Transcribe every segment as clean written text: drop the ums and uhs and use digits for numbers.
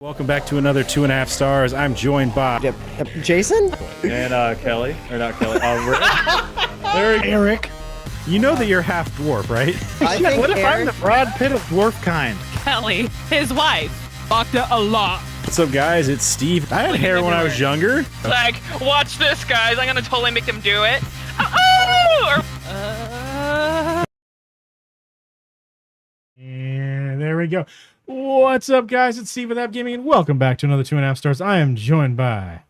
Welcome back to another 2.5 stars. I'm joined by Jason and Kelly, or not Kelly, Eric. You know that you're half dwarf, right? What if I'm the Brad Pitt of dwarf kind? Kelly, his wife, fucked it a lot. What's up, guys? It's Steve. I had hair when I was younger. Like, watch this, guys. I'm gonna totally make them do it. Oh! And there we go. What's up, guys? It's Steve with App Gaming, and welcome back to another 2.5 stars. I am joined by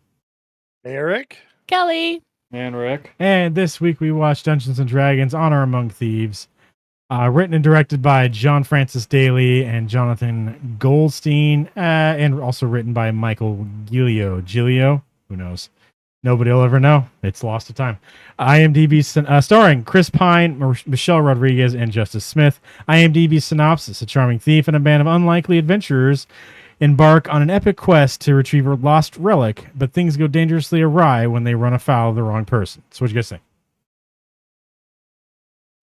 Eric. Kelly. and Rick. and this week we watched Dungeons and Dragons: Honor Among Thieves, written and directed by John Francis Daly and Jonathan Goldstein, and also written by Michael Giglio. Who knows? Nobody will ever know. It's lost to time. IMDb starring Chris Pine, Michelle Rodriguez, and Justice Smith. IMDb synopsis: a charming thief and a band of unlikely adventurers embark on an epic quest to retrieve a lost relic, but things go dangerously awry when they run afoul of the wrong person. So what you guys think?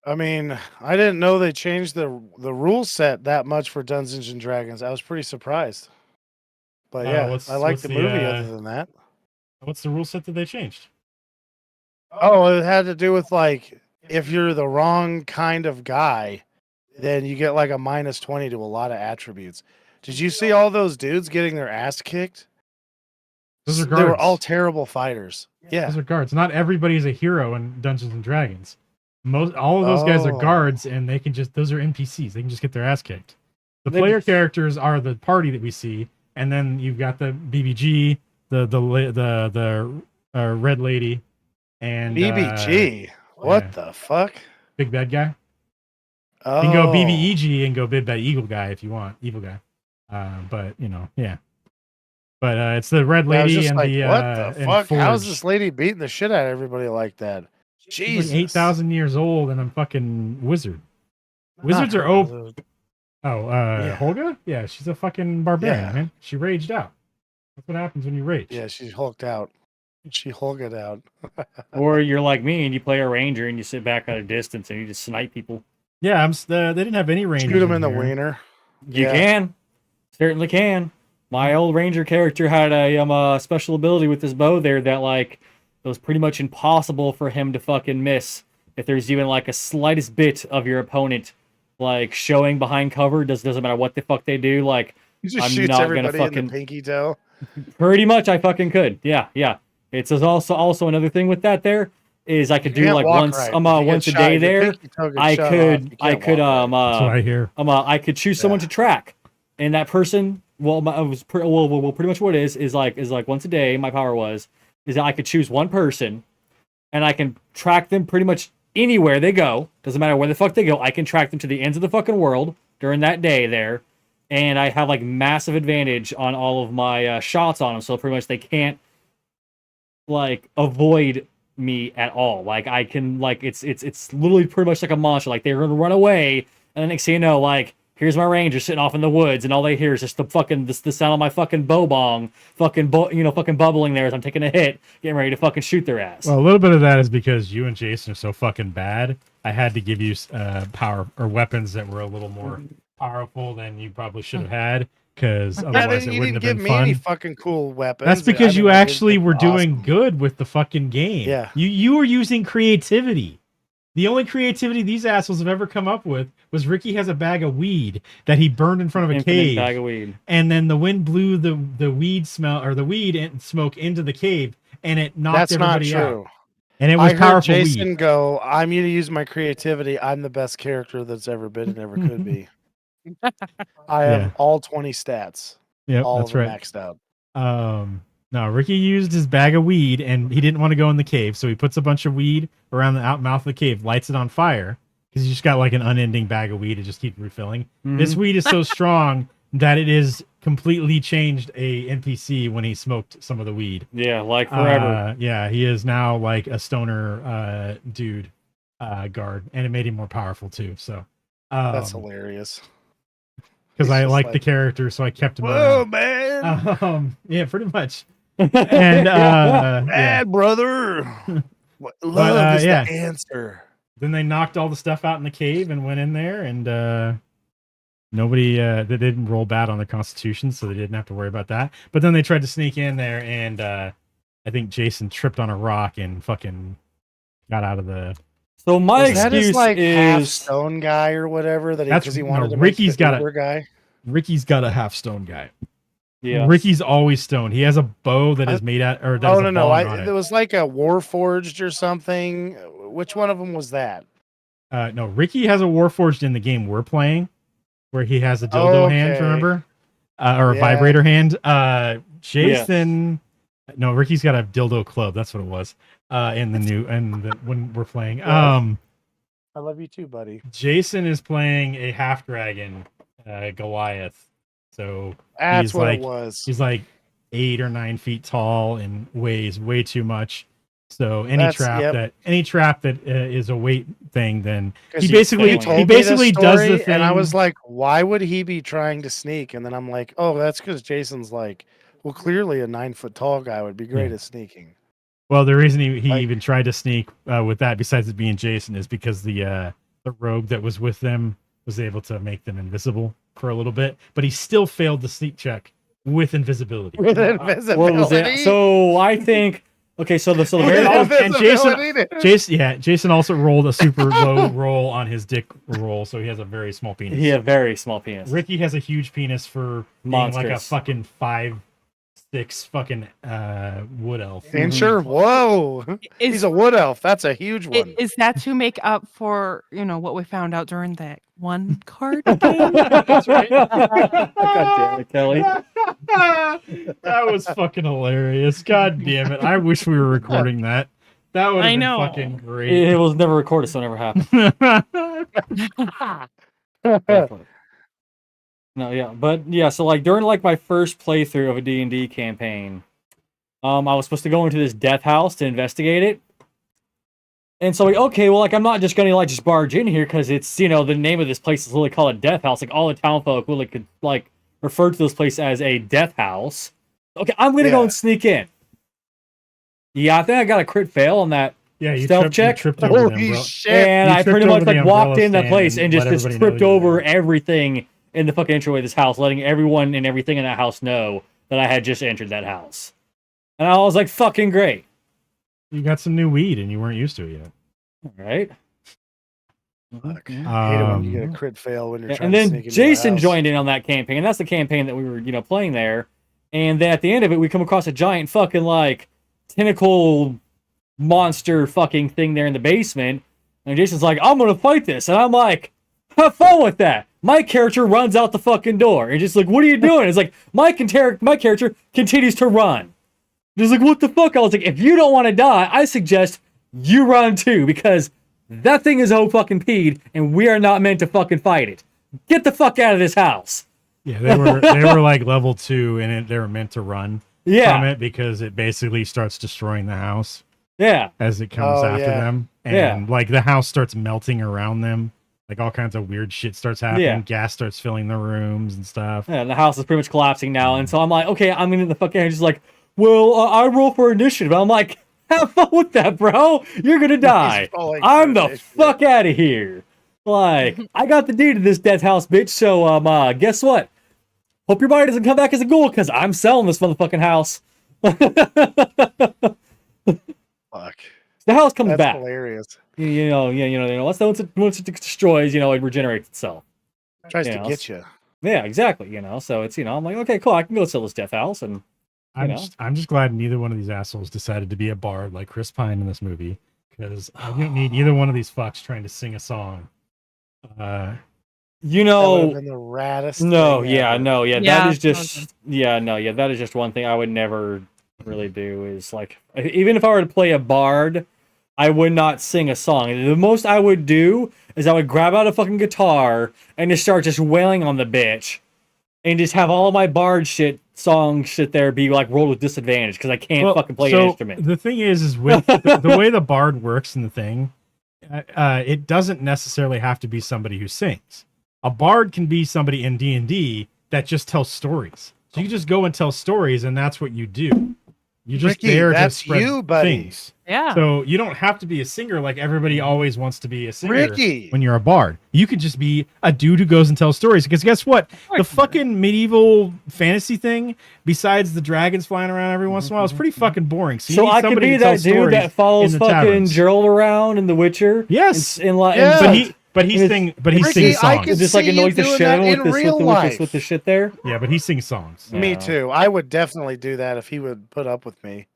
I mean, I didn't know they changed the rule set that much for Dungeons and Dragons. I was pretty surprised. But yeah, I like the movie other than that. What's the rule set that they changed? Oh, it had to do with like if you're the wrong kind of guy, then you get like a -20 to a lot of attributes. Did you see all those dudes getting their ass kicked? Those are guards. They were all terrible fighters. Yeah. Those are guards. Not everybody's a hero in Dungeons and Dragons. All of those guys are guards, and they can those are NPCs. They can just get their ass kicked. The player characters are the party that we see, and then you've got the BBG, the red lady, and BBG. What the fuck? Big bad guy. Oh. You can go BBEG and go big bad eagle guy if you want, evil guy. But you know, yeah. But it's the red lady and like, the what the fuck? Forge. How's this lady beating the shit out of everybody like that? Jesus. Like 8,000 years old and I'm fucking wizard. Wizards are open. Oh, Yeah. Holga? Yeah, she's a fucking barbarian, Yeah. man. She raged out. That's what happens when you rage. Yeah, she's hulked out. She hulked out. Or you're like me and you play a ranger and you sit back at a distance and you just snipe people. Yeah, they didn't have any range. Shoot him in the wiener. You Yeah. can, certainly can. My old ranger character had a special ability with his bow there that like it was pretty much impossible for him to fucking miss if there's even like a slightest bit of your opponent like showing behind cover. Doesn't matter what the fuck they do. Like He just I'm shoots not everybody gonna in fucking the pinky toe. pretty much I fucking could. Yeah. It's also another thing with that there is I could do like once once a day there. I could That's what I hear. I could choose someone to track, and that person. Well, pretty much what it is like once a day. My power is that I could choose one person, and I can track them pretty much anywhere they go. Doesn't matter where the fuck they go. I can track them to the ends of the fucking world during that day there, and I have like massive advantage on all of my shots on them. So pretty much they can't like avoid me at all. Like I can like it's literally pretty much like a monster. Like they're gonna run away, and the next thing you know, like here's my ranger sitting off in the woods, and all they hear is just the sound of my fucking bow bong, fucking bubbling there as I'm taking a hit, getting ready to fucking shoot their ass. Well, a little bit of that is because you and Jason are so fucking bad. I had to give you power or weapons that were a little more powerful than you probably should have had, because otherwise it wouldn't have been fun. Any fucking cool weapons. That's because you actually were doing good with the fucking game. Yeah. You were using creativity. The only creativity these assholes have ever come up with was Ricky has a bag of weed that he burned in front of a cave. Bag of weed. And then the wind blew the weed smell or the weed and smoke into the cave, and it knocked everybody out. And it was powerful heard Jason weed. go, I'm going to use my creativity. I'm the best character that's ever been and ever could be. I have all 20 stats. Yep, all that's of them right. maxed out. No, Ricky used his bag of weed, and he didn't want to go in the cave, so he puts a bunch of weed around the mouth of the cave, lights it on fire, because he's just got like an unending bag of weed to just keep refilling. Mm-hmm. This weed is so strong that it is completely changed a NPC when he smoked some of the weed. Yeah, like forever. Yeah, he is now like a stoner dude guard, and it made him more powerful too. So that's hilarious. Because I like the character, so I kept him. Whoa, man! Yeah, pretty much. And bad brother. Love is the answer. Then they knocked all the stuff out in the cave and went in there, and Nobody they didn't roll bad on the Constitution, so they didn't have to worry about that. But then they tried to sneak in there, and I think Jason tripped on a rock and fucking got out of the. So my Was that his excuse like half is stone guy or whatever that That's- because he no, wanted to Ricky's make the got a- Uber guy? Ricky's got a half stone guy. yeah. Ricky's always stoned. He has a bow that is made out, or that Oh is a no, bong on it it. was like a Warforged or something. Which one of them was that? No, Ricky has a Warforged in the game we're playing, where he has a dildo hand, Okay. remember? Or a Yeah. vibrator hand. Jason, no, Ricky's got a dildo club. That's what it was. In the new, when we're playing. Yeah. I love you too, buddy. Jason is playing a half dragon, Goliath. So That's he's what like, it was. he's like 8 or 9 feet tall and weighs way too much. So any That's- trap yep. that is a weight thing, then 'Cause he you basically told me does this the story, thing. and I was like, why would he be trying to sneak? And then I'm like, oh, that's because Jason's like, well, clearly a 9 foot tall guy would be great Yeah. at sneaking. Well, the reason he Like- even tried to sneak with that, besides it being Jason, is because the rogue that was with them was able to make them invisible for a little bit, but he still failed the sneak check with invisibility. With What was it? invisibility. So I think okay. So the very Oh, and Jason- Invisibility. Jason also rolled a super low roll on his dick roll, so he has a very small penis. he had a very small penis. Ricky has a huge penis for being like a Monstrous. fucking 5'6" fucking wood elf. And sure, whoa, he's Is, a wood elf. That's a huge one. is that to make up for what we found out during that one card? That's right. God damn it, Kelly. That was fucking hilarious. God damn it. I wish we were recording that. That would I have been know. fucking great. It was never recorded, so it never happened. Definitely. No, yeah, but yeah. So like during like my first playthrough of a D&D campaign, I was supposed to go into this death house to investigate it. And so, like, okay, well, like, I'm not just gonna like just barge in here because it's the name of this place is literally called a death house. Like, all the town folk really could like refer to this place as a death house. Okay, I'm gonna go Yeah. and sneak in. Yeah, I think I got a crit fail on that, Yeah, you Stealth tripped, check? You tripped over them, Holy bro. shit! and You I tripped pretty much over the like walked umbrella in that stand place and and just let everybody know tripped you were over there. everything in the fucking entryway of this house, letting everyone and everything in that house know that I had just entered that house. And I was like, fucking great. You got some new weed and you weren't used to it yet. All right. Fuck. I hate it when you get a Um, crit fail when you're Yeah, trying and to then sneak into a Jason house. joined in on that campaign, and that's the campaign that we were, playing there. And then at the end of it, we come across a giant fucking like tentacle monster fucking thing there in the basement. And Jason's like, I'm gonna fight this. And I'm like, have fun with that. My character runs out the fucking door. And just like, what are you doing? It's like, my character continues to run. Just like, what the fuck? I was like, if you don't want to die, I suggest you run too, because that thing is fucking peed, and we are not meant to fucking fight it. Get the fuck out of this house. Yeah, they were like level 2 and they were meant to run from Yeah. it because it basically starts destroying the house Yeah. as it comes Oh, after yeah. them. And Yeah. like the house starts melting around them. Like all kinds of weird shit starts happening. Yeah. Gas starts filling the rooms and stuff. Yeah, and the house is pretty much collapsing now. And so I'm like, okay, I'm in the fucking just like, well, I roll for initiative. I'm like, have fun with that, bro. You're gonna die. rolling I'm for the initiative. fuck out of here. Like, I got the deed to this death house, bitch. So, guess what? Hope your body doesn't come back as a ghoul, because I'm selling this motherfucking house. The Fuck. house comes That's back. hilarious. Once it destroys, it regenerates itself. Tries Yeah, to get you. Yeah, exactly. So it's I'm like, okay, cool. I can go sell this death house, and I'm just glad neither one of these assholes decided to be a bard like Chris Pine in this movie, because I don't need either one of these fucks trying to sing a song. That would have been the raddest. no, thing yeah, ever. no, yeah, Yeah, that is no, just, yeah, no, yeah, that is just one thing I would never really do. Is like, even if I were to play a bard, I would not sing a song. The most I would do is I would grab out a fucking guitar and just start just wailing on the bitch, and just have all my bard song shit there be like rolled with disadvantage because I can't fucking play an instrument. The thing is with the way the bard works in the thing, it doesn't necessarily have to be somebody who sings. A bard can be somebody in D&D that just tells stories. So you just go and tell stories, and that's what you do. You're just Ricky, there to that's spread you, buddy. things. Yeah. So you don't have to be a singer like everybody always wants to be a singer. Ricky. When you're a bard, you could just be a dude who goes and tells stories. Because guess what? The fucking medieval fantasy thing, besides the dragons flying around every once in a while, is pretty fucking boring. So, you So need I could somebody be to tell that dude stories that follows in the fucking taverns. Gerald around in The Witcher. Yes. And like, Yeah. But he It's- sings Ricky, sings I songs. could just like see you annoys the doing shit out of that him in with this, real life. with the shit there. Yeah, but he sings songs. Me Yeah. too. I would definitely do that if he would put up with me.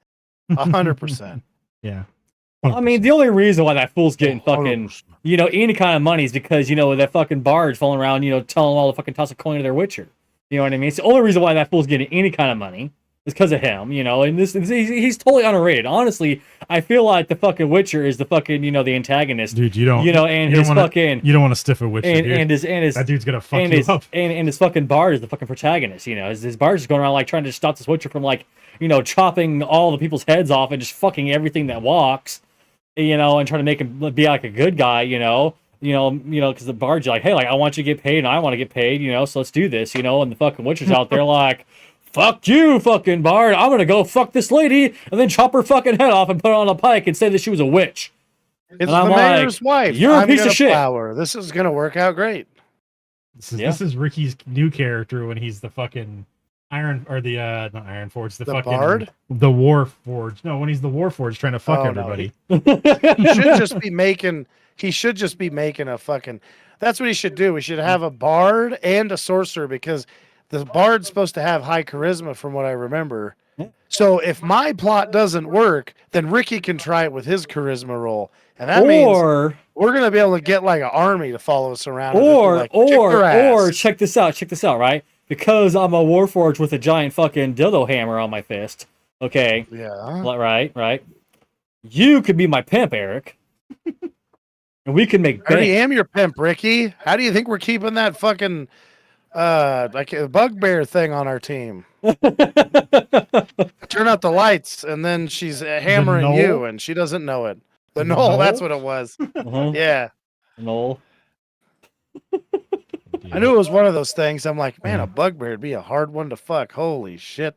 100%. Yeah. I mean, the only reason why that fool's getting fucking, 100%. any kind of money is because, that fucking bard's falling around, telling them all to fucking toss a coin to their Witcher. You know what I mean? It's the only reason why that fool's getting any kind of money is because of him, and he's totally underrated. Honestly, I feel like the fucking Witcher is the fucking, the antagonist. Dude, you don't. And you his don't wanna, fucking, You don't want to stiff a witch. and his That dude's gonna fuck and you his, up. and his fucking bard is the fucking protagonist. His bard's just going around like trying to stop this Witcher from like, chopping all the people's heads off and just fucking everything that walks, and trying to make him be like a good guy, because the bard's like, hey, like I want you to get paid and I want to get paid, so let's do this, and the fucking Witcher's out there like, fuck you, fucking bard, I'm gonna go fuck this lady and then chop her fucking head off and put her on a pike and say that she was a witch. It's And the I'm like, mayor's wife. you're a I'm piece of gonna shit. plow her. This is going to work out great. This is Ricky's new character when he's the fucking not Iron Forge, the fucking bard? the War Forge. No, when he's the War Forge trying to fuck Oh, no, everybody. He should just be making. He should just be making a fucking. That's what he should do. We should have a bard and a sorcerer because the bard's supposed to have high charisma, from what I remember. So if my plot doesn't work, then Ricky can try it with his charisma roll, and that means Or we're gonna be able to get like an army to follow us around. and just be like, "Kick their or ass." check this out, right? Because I'm a warforged with a giant fucking dildo hammer on my fist. Okay, Yeah. right. You could be my pimp, Eric, and we can make I already bank. am your pimp, Ricky. How do you think we're keeping that fucking like a bugbear thing on our team? Turn out the lights, and then she's hammering knoll? you, and she doesn't know it. The The knoll, that's knoll? what it was. Uh-huh. Yeah, No. I knew it was one of those things. I'm like, man, Yeah. a bugbear would be a hard one to fuck. Holy shit!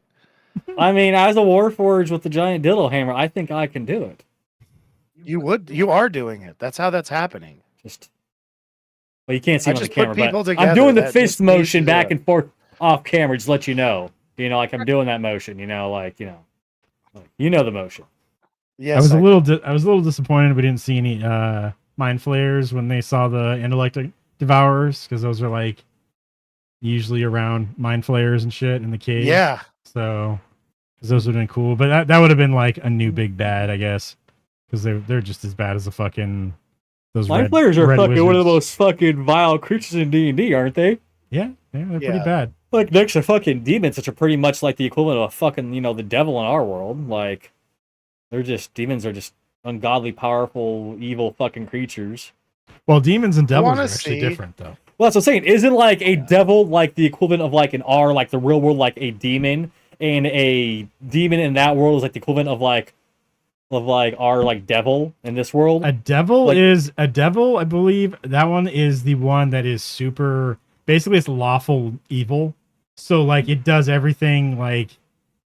I mean, as a warforged with the giant dildo hammer, I think I can do it. You are doing it. That's how that's happening. Just, well, you can't see I it on the just put camera, people but together I'm doing the that fist just need to motion do back it. and forth off camera, just to let you know. Like I'm doing that motion, like the motion. Yes, I was a little disappointed we didn't see any mind flayers when they saw the intellect devourers, because those are like usually around mind flayers and shit in the cave. Yeah, So, because those would have been cool, but that would have been like a new big bad, I guess, because they're just as bad as the fucking those Mind red, flayers are red fucking one of the wizards. most fucking vile creatures in D&D, aren't they? Yeah, they're pretty Yeah. bad. Like next to fucking demons, which are pretty much like the equivalent of a fucking, the devil in our world. Like demons are just ungodly, powerful, evil fucking creatures. Well, demons and devils wanna are actually see- different, though. Well, that's what I'm saying. Isn't like a devil like the equivalent of like an R, like the real world, like a demon, and a demon in that world is like the equivalent of our like devil in this world? A devil Like- is a devil, I believe. That one is the one that is super. Basically, it's lawful evil. So, like, it does everything like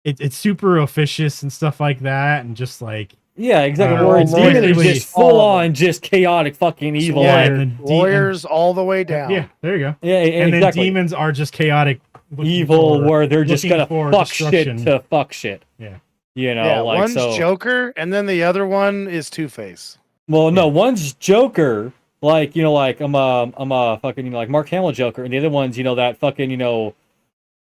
it's super officious and stuff like that, and just like Yeah, exactly. Uh, Where a lawyers, demon is basically- just full on, just chaotic fucking evil. Yeah, Like, and the lawyers all the way down. yeah, there you go. yeah, And exactly. then demons are just chaotic, looking Evil, for- where they're just looking gonna for fuck shit destruction. to fuck shit. Yeah. Yeah, Like one's so. Joker, and then the other one is Two-Face. Well, no, one's Joker, like I'm a fucking like Mark Hamill Joker, and the other one's that fucking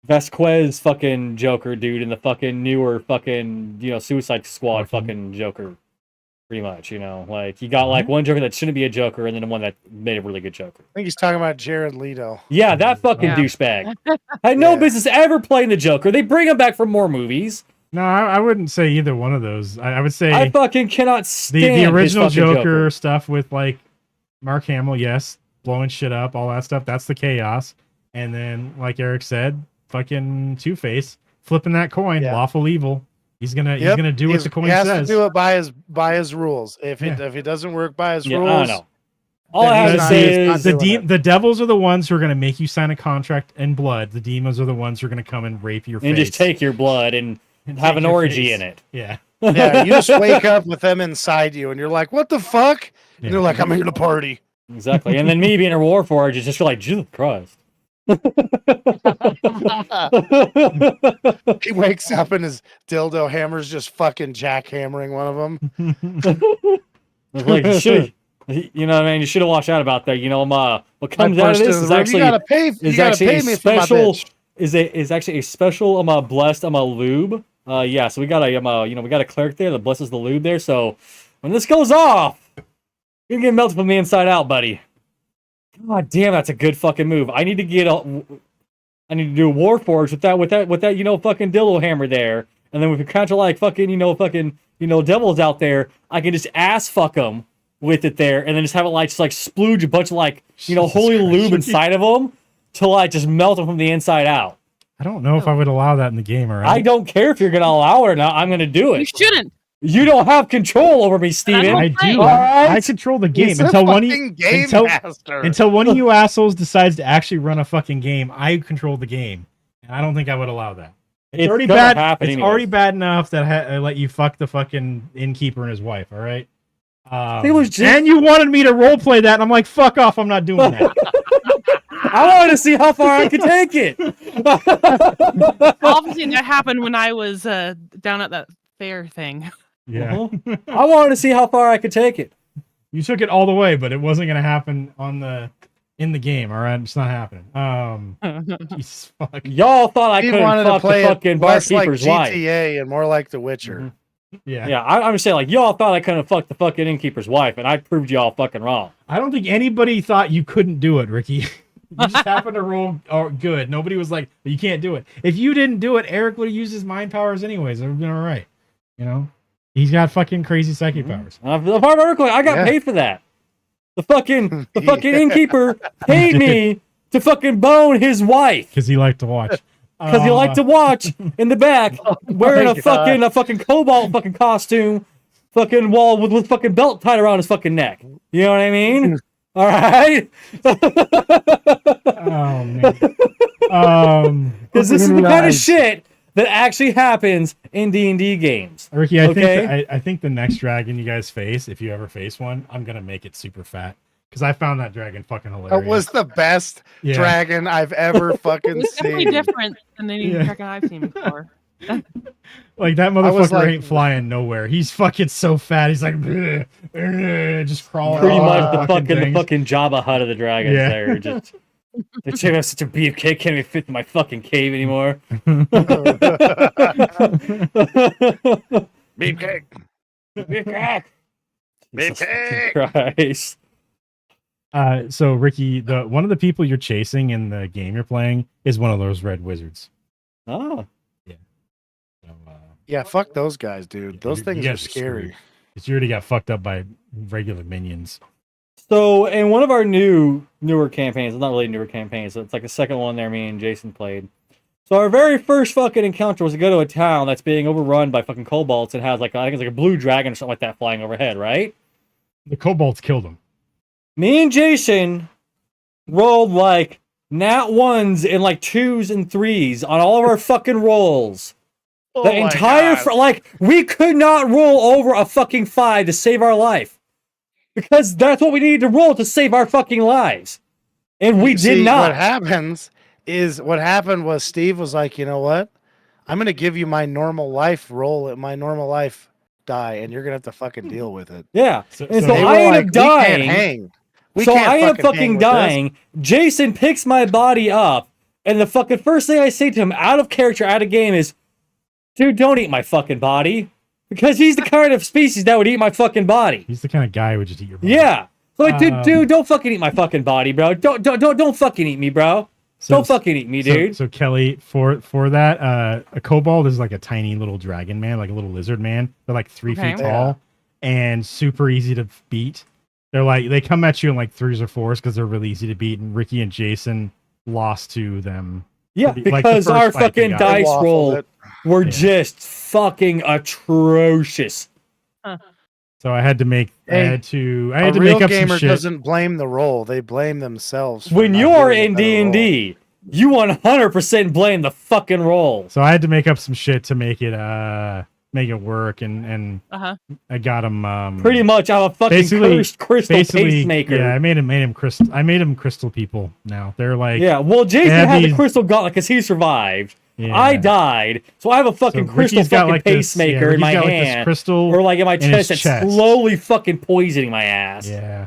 Vasquez fucking Joker dude, and the fucking newer fucking Suicide Squad Okay. fucking Joker, pretty much. Like you got like one Joker that shouldn't be a Joker, and then one that made a really good Joker. I think he's talking about Jared Leto. Yeah, that fucking Yeah. douchebag had no Yeah. business ever playing the Joker. They bring him back for more movies. No, I wouldn't say either one of those. I would say I fucking cannot the stand his original fucking Joker stuff with like Mark Hamill, yes, blowing shit up, all that stuff. That's the chaos. And then, like Eric said, fucking Two-Face flipping that coin, Yeah. lawful evil. He's gonna Yep, do what he's- the coin he has says. to do it by his rules. If Yeah. it doesn't work by his Yeah, rules, I don't know. All then I have he's to not- say he's not is doing it. The devils are the ones who are gonna make you sign a contract in blood. The demons are the ones who are gonna come and rape your and face. just take your blood and And have take an your orgy face. in it. Yeah. Yeah, you just wake up with them inside you, and you're like, "What the fuck?" And Yeah. they're like, "I'm here to party." Exactly. And then me being a Warforged is just like, Jesus Christ. He wakes up and his dildo hammer's just fucking jackhammering one of them. It's like, you know what I mean? You should have watched out about that. You know, what comes out of this is actually you gotta pay a me for my special bitch. is actually a special blessed lube. Yeah, so we got a we got a cleric there that blesses the lube there. So when this goes off, you're gonna get melted from the inside out, buddy. God damn, that's a good fucking move. I need to do a Warforged with that fucking dildo hammer there, and then with a counter like fucking devils out there, I can just ass fuck them with it there, and then just have it just splooge a bunch of holy Christ. lube inside of them to just melt them from the inside out. I don't know if I would allow that in the game, all right? I don't care if you're gonna allow it or not. I'm gonna do it. You shouldn't. You don't have control over me, Steven. I do. All right. I control the game He's a until one fucking game until, master. until one of you assholes decides to actually run a fucking game. I control the game, and I don't think I would allow that. It's already gonna bad. happen It's anyways. already bad enough that I let you fuck the fucking innkeeper and his wife. All right. It was just- and you wanted me to role play that, and I'm like, fuck off! I'm not doing that. I wanted to see how far I could take it. Obviously, that happened when I was down at that fair thing. Yeah. Uh-huh. I wanted to see how far I could take it. You took it all the way, but it wasn't gonna happen in the game. All right, it's not happening. Jesus fuck. Y'all thought I He couldn't wanted to fuck the play it fucking less like barkeeper's wife. GTA and more like The Witcher. Mhm. Yeah. Yeah, I'm just saying, y'all thought I couldn't fuck the fucking innkeeper's wife, and I proved y'all fucking wrong. I don't think anybody thought you couldn't do it, Ricky. You just happened to roll good. Nobody was like, you can't do it. If you didn't do it, Eric would have used his mind powers anyways. It would have been all right. You know? He's got fucking crazy psychic powers. If I remember correctly, I got Yeah. paid for that. The fucking innkeeper paid me to fucking bone his wife. Because he liked to watch. Because he liked to watch in the back, wearing a God. fucking cobalt fucking costume, fucking wall with fucking belt tied around his fucking neck. You know what I mean? All right. Oh, man. Because this is the kind of shit that actually happens in D&D games. Ricky, I Okay. think I think the next dragon you guys face, if you ever face one, I'm going to make it super fat. Because I found that dragon fucking hilarious. That was the best Yeah. dragon I've ever fucking It's definitely seen. different than any Yeah. dragon I've seen before. Like, that I was motherfucker like- ain't flying nowhere. He's fucking so fat. He's like, "Bleh, bleh," just crawling. Pretty all much the things. fucking Jabba hut of the dragons Yeah. there. Just the chick has such a beefcake, can't even fit in my fucking cave anymore. Beefcake. Beefcake. Jesus Beefcake. fucking Christ. So Ricky, one of the people you're chasing in the game you're playing is one of those red wizards. Oh. So, Yeah, fuck those guys, dude. Those you things guys are are scary. screwed. 'Cause you already got fucked up by regular minions. So in one of our newer campaigns, it's not really newer campaigns, so it's like the second one there me and Jason played. So our very first fucking encounter was to go to a town that's being overrun by fucking kobolds and has I think it's like a blue dragon or something like that flying overhead, right? The kobolds killed him. Me and Jason rolled like nat ones and like 2s and 3s on all of our fucking rolls. Oh The my entire God. we could not roll over a fucking 5 to save our life. Because that's what we needed to roll to save our fucking lives. And we See, did not. What happened was Steve was like, you know what? I'm gonna give you my normal life roll at my normal life die, and you're gonna have to fucking deal with it. Yeah. So- And so so They were I like, ended up "We can't dying. hang. We So can't I end up hang fucking with this." dying. Jason picks my body up, and the fucking first thing I say to him out of character, out of game is, dude, don't eat my fucking body. Because he's the kind of species that would eat my fucking body. He's the kind of guy who would just eat your body. Yeah. So like, Um, dude, don't fucking eat my fucking body, bro. Don't fucking eat me, bro. Don't fucking eat me, dude. So Kelly, for that, a kobold is like a tiny little dragon man, like a little lizard man. They're like 3 Okay. feet tall and super easy to beat. They come at you in like 3s or 4s because they're really easy to beat. And Ricky and Jason lost to them. Yeah, like the because first our fight they fucking got. They dice waffled roll it. were Yeah. just fucking atrocious. So I had to make Hey, I had to A real make up some gamer shit. doesn't blame the roll; they blame themselves. for When not you're getting a in better roll. D&D, You 100% blame the fucking roll. So I had to make up some shit to make it work, and Uh-huh. I got him Pretty much, I'm a fucking basically- cursed crystal pacemaker. Yeah, I made him crystal. I made him crystal people. Now they're like, Yeah, well, Jason have had the these- crystal gauntlet because he survived. Yeah. I died, so I have a fucking crystal Ricky's got, fucking like, this- pacemaker yeah, in my Ricky's got, like, this hand, crystal or like in my in his chest that's chest. slowly fucking poisoning my ass. yeah.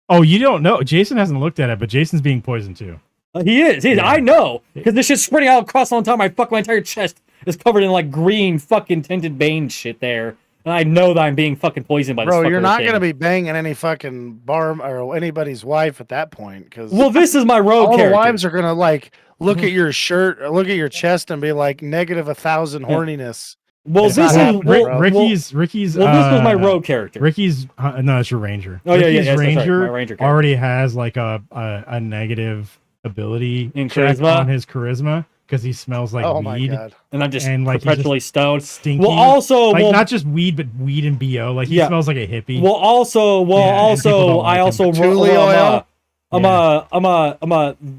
Oh, you don't know? Jason hasn't looked at it, but Jason's being poisoned too. He is. Yeah. I know because this shit's spreading out across all the time. My entire chest is covered in like green fucking tinted vein shit there, and I know that I'm being fucking poisoned by this. Bro, you're fucker not thing. gonna be banging any fucking bar or anybody's wife at that point, because Well, this is my road all the character. wives are gonna like look at your shirt, or look at your chest, and be like -1,000 horniness. Well, It's this not is happening, well, bro. Ricky's. Well, this was my road character. Ricky's no, it's your ranger. Oh, yeah, Ricky's that's right, ranger, my ranger character. already has like a negative ability In check charisma? on his charisma because he smells like Oh my weed, god. and I'm just and, like, he's perpetually stoned. stinky. Well, also, like well, not just weed, but weed and bo. Like he Yeah. smells like a hippie. well, also, Yeah, and people don't like I him. also, Patchouli oil?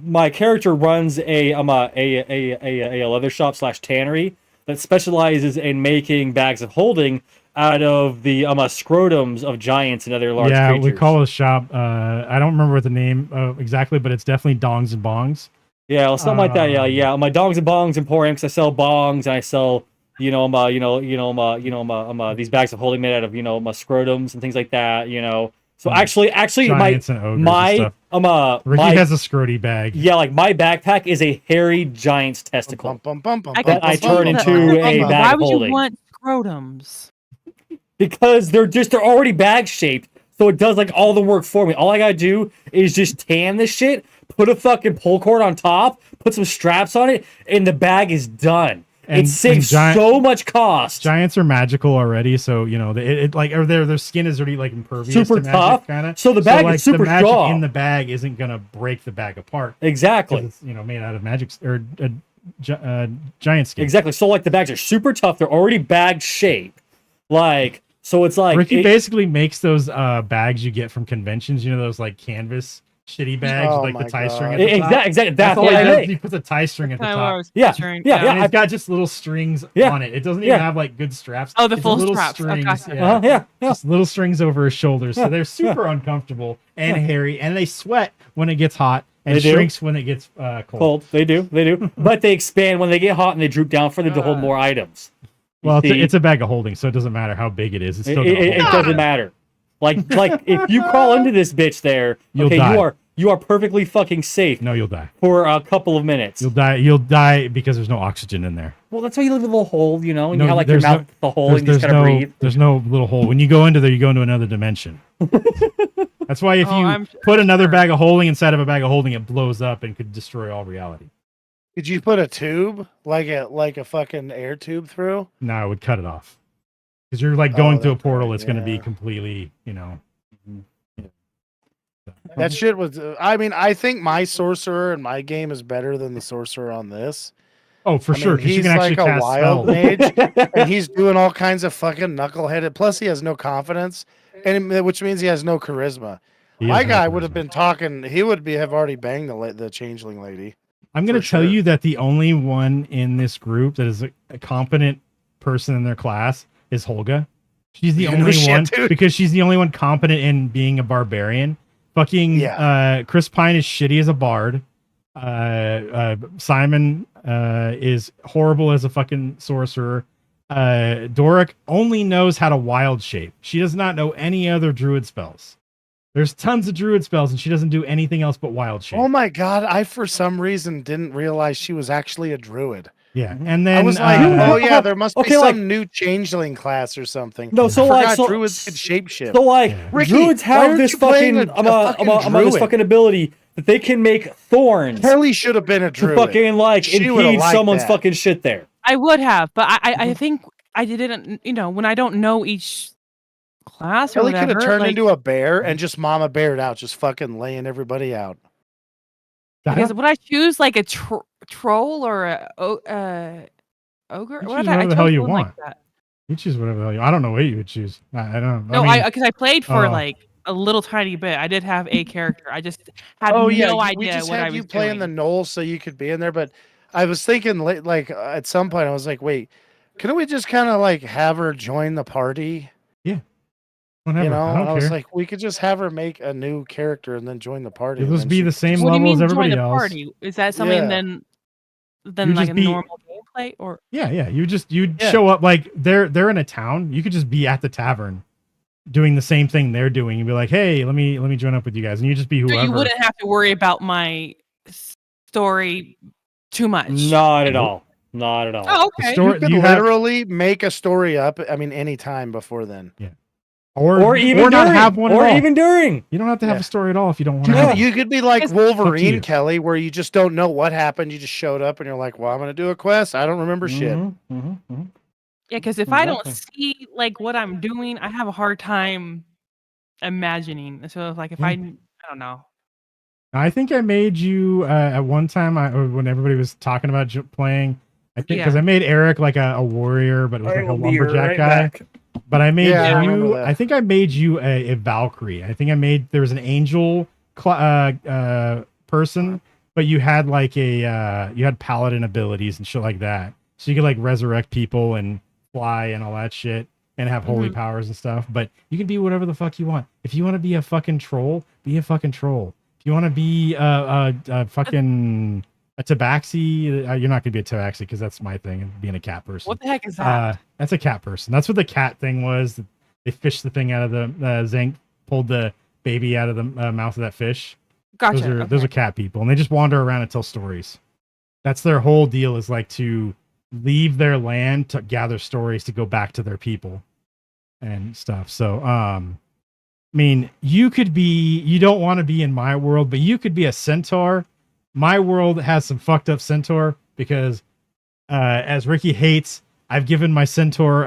my character runs a leather shop / tannery that specializes in making bags of holding out of the scrotums of giants and other large yeah, creatures. we call a shop. I don't remember what the name exactly, but it's definitely Dongs and Bongs. Yeah, well, something like that. Yeah. My Dongs and Bongs Emporium, because I sell bongs and I sell, these bags of holding made out of, my scrotums and things like that. So actually, Giants and ogres and my stuff. Ricky my has a scroty bag. yeah, like my backpack is a hairy giant's testicle. I That I see turn the- into a bag Why of would holding. you want scrotums? Because they're already bag shaped, so it does like all the work for me. All I gotta do is just tan this shit, put a fucking pull cord on top, put some straps on it, and the bag is done. And- it saves and so much cost. Giants are magical already, so it like or their skin is already like impervious Super to tough. magic, kind of. So the bag is super the magic strong. in the bag isn't gonna break the bag apart. 'Cause Exactly. it's made out of magic or giant skin. Exactly. So like the bags are super tough. They're already bag shape. Like so it's like Ricky basically makes those bags you get from conventions. You know those like canvas shitty bags Oh with like my the tie string God. at the top. Exactly. That's That's all what he I does. make. He puts a tie string at the Kinda what I top. was Yeah, picturing, yeah, And it's got just little strings Yeah. on it. It doesn't Yeah. even have like good straps. Oh, the It's full little straps. Oh, strings. gotcha. Yeah. Yeah. Just little strings over his shoulders. Yeah. So they're super uncomfortable and hairy, and they sweat when it gets hot and They do. shrinks when it gets cold. Cold. They do. But they expand when they get hot and they droop down for them to hold more items. You Well, see? it's a bag of holding, so it doesn't matter how big it is. It's It, still gonna it hold. doesn't matter. Like if you crawl into this bitch there, You'll okay, die. you are perfectly fucking safe No, you'll die. for a couple of minutes. You'll die. You'll die because there's no oxygen in there. Well, that's why you leave a little hole, and No, you have like your there's mouth the hole and you just gotta breathe. There's no little hole. When you go into there, you go into another dimension. That's why if Oh, you I'm put another sure. bag of holding inside of a bag of holding, it blows up and could destroy all reality. Did you put a tube like a fucking air tube through? No, it would cut it off. Because you're like going through a that's portal, right, it's going to be yeah. completely, That shit was. I mean, I think my sorcerer in my game is better than the sorcerer on this. Oh, for I mean, sure. Because you he's can actually like a cast wild spells. mage, and he's doing all kinds of fucking knuckleheaded. Plus, he has no confidence, which means he has no charisma. He My has no guy would have charisma. been talking. He would have already banged the changeling lady. I'm going to for tell sure. you that the only one in this group that is a competent person in their class is Holga. She's the Yeah, no only shit, one dude. because she's the only one competent in being a barbarian. Fucking Yeah. Chris Pine is shitty as a bard. Simon is horrible as a fucking sorcerer. Doric only knows how to wild shape. She does not know any other druid spells. There's tons of druid spells, and she doesn't do anything else but wild shape. Oh my god! I for some reason didn't realize she was actually a druid. Yeah, and then I was like, oh yeah, there must be Okay, some like- new changeling class or something. No, so I like forgot so, druids could shapeshift. so like Yeah. Ricky, druids why have aren't this you playing fucking a fucking this druid? fucking ability that they can make thorns Kelly should have been a to druid. fucking like She would've impede liked someone's that. fucking shit there. I would have, but I think I didn't. When I don't know each class or Kelly could whatever, have turned like, into a bear and just mama bared out, just fucking laying everybody out. because would I choose like a troll or a ogre? You What choose if I whatever the hell chose you one want. Like that? You choose whatever the hell you. I don't know what you would choose. I don't. No, I mean, because I played for oh. like a little tiny bit. I did have a character. I just had Oh no yeah, we idea just what I had you was playing the doing. knoll so you could be in there. But I was thinking, like at some point, I was like, wait, couldn't we just kind of like have her join the party? Whatever. You know, I don't I was care. like, we could just have her make a new character and then join the party. It'll and just then be she the could same just- What do you level as mean join everybody the else. party? Is that something Yeah. then You like just a be- normal gameplay or? Yeah. You'd Yeah. show up like they're in a town. You could just be at the tavern doing the same thing they're doing and be like, hey, let me join up with you guys. And you just be So whoever. you wouldn't have to worry about my story too much. Not at all. Not at all. Oh, The okay. story- You could you have- literally make a story up. I mean, any time before then. Or even not during. have one Or at all. even during. You don't have to have Yeah. a story at all if you don't want You to. Yeah. could, you could be like It's- Up to Wolverine, you. Kelly, where you just don't know what happened. You just showed up and you're like, well, I'm going to do a quest. I don't remember shit. Yeah, because if I don't Exactly. see like what I'm doing, I have a hard time imagining. So like if Yeah. I don't know. I think I made you at one time or when everybody was talking about playing. I think because Yeah. I made Eric like a warrior, but it was like a lumberjack guy. But I made Yeah, I remember you. that. I think I made you a Valkyrie. I think I made there was an angel person, but you had like you had paladin abilities and shit like that. So you could like resurrect people and fly and all that shit and have holy powers and stuff. But you can be whatever the fuck you want. If you want to be a fucking troll, be a fucking troll. If you want to be a fucking a tabaxi, you're not gonna be a tabaxi because that's my thing, being a cat person. What the heck is that? That's a cat person. That's what the cat thing was. They fished the thing out of the Zank, pulled the baby out of the mouth of that fish. Gotcha. Those are cat people, and they just wander around and tell stories. That's their whole deal, is like to leave their land to gather stories to go back to their people and stuff. So, I mean, you don't want to be in my world, but you could be a centaur. My world has some fucked up centaur because, as Ricky hates, I've given my centaur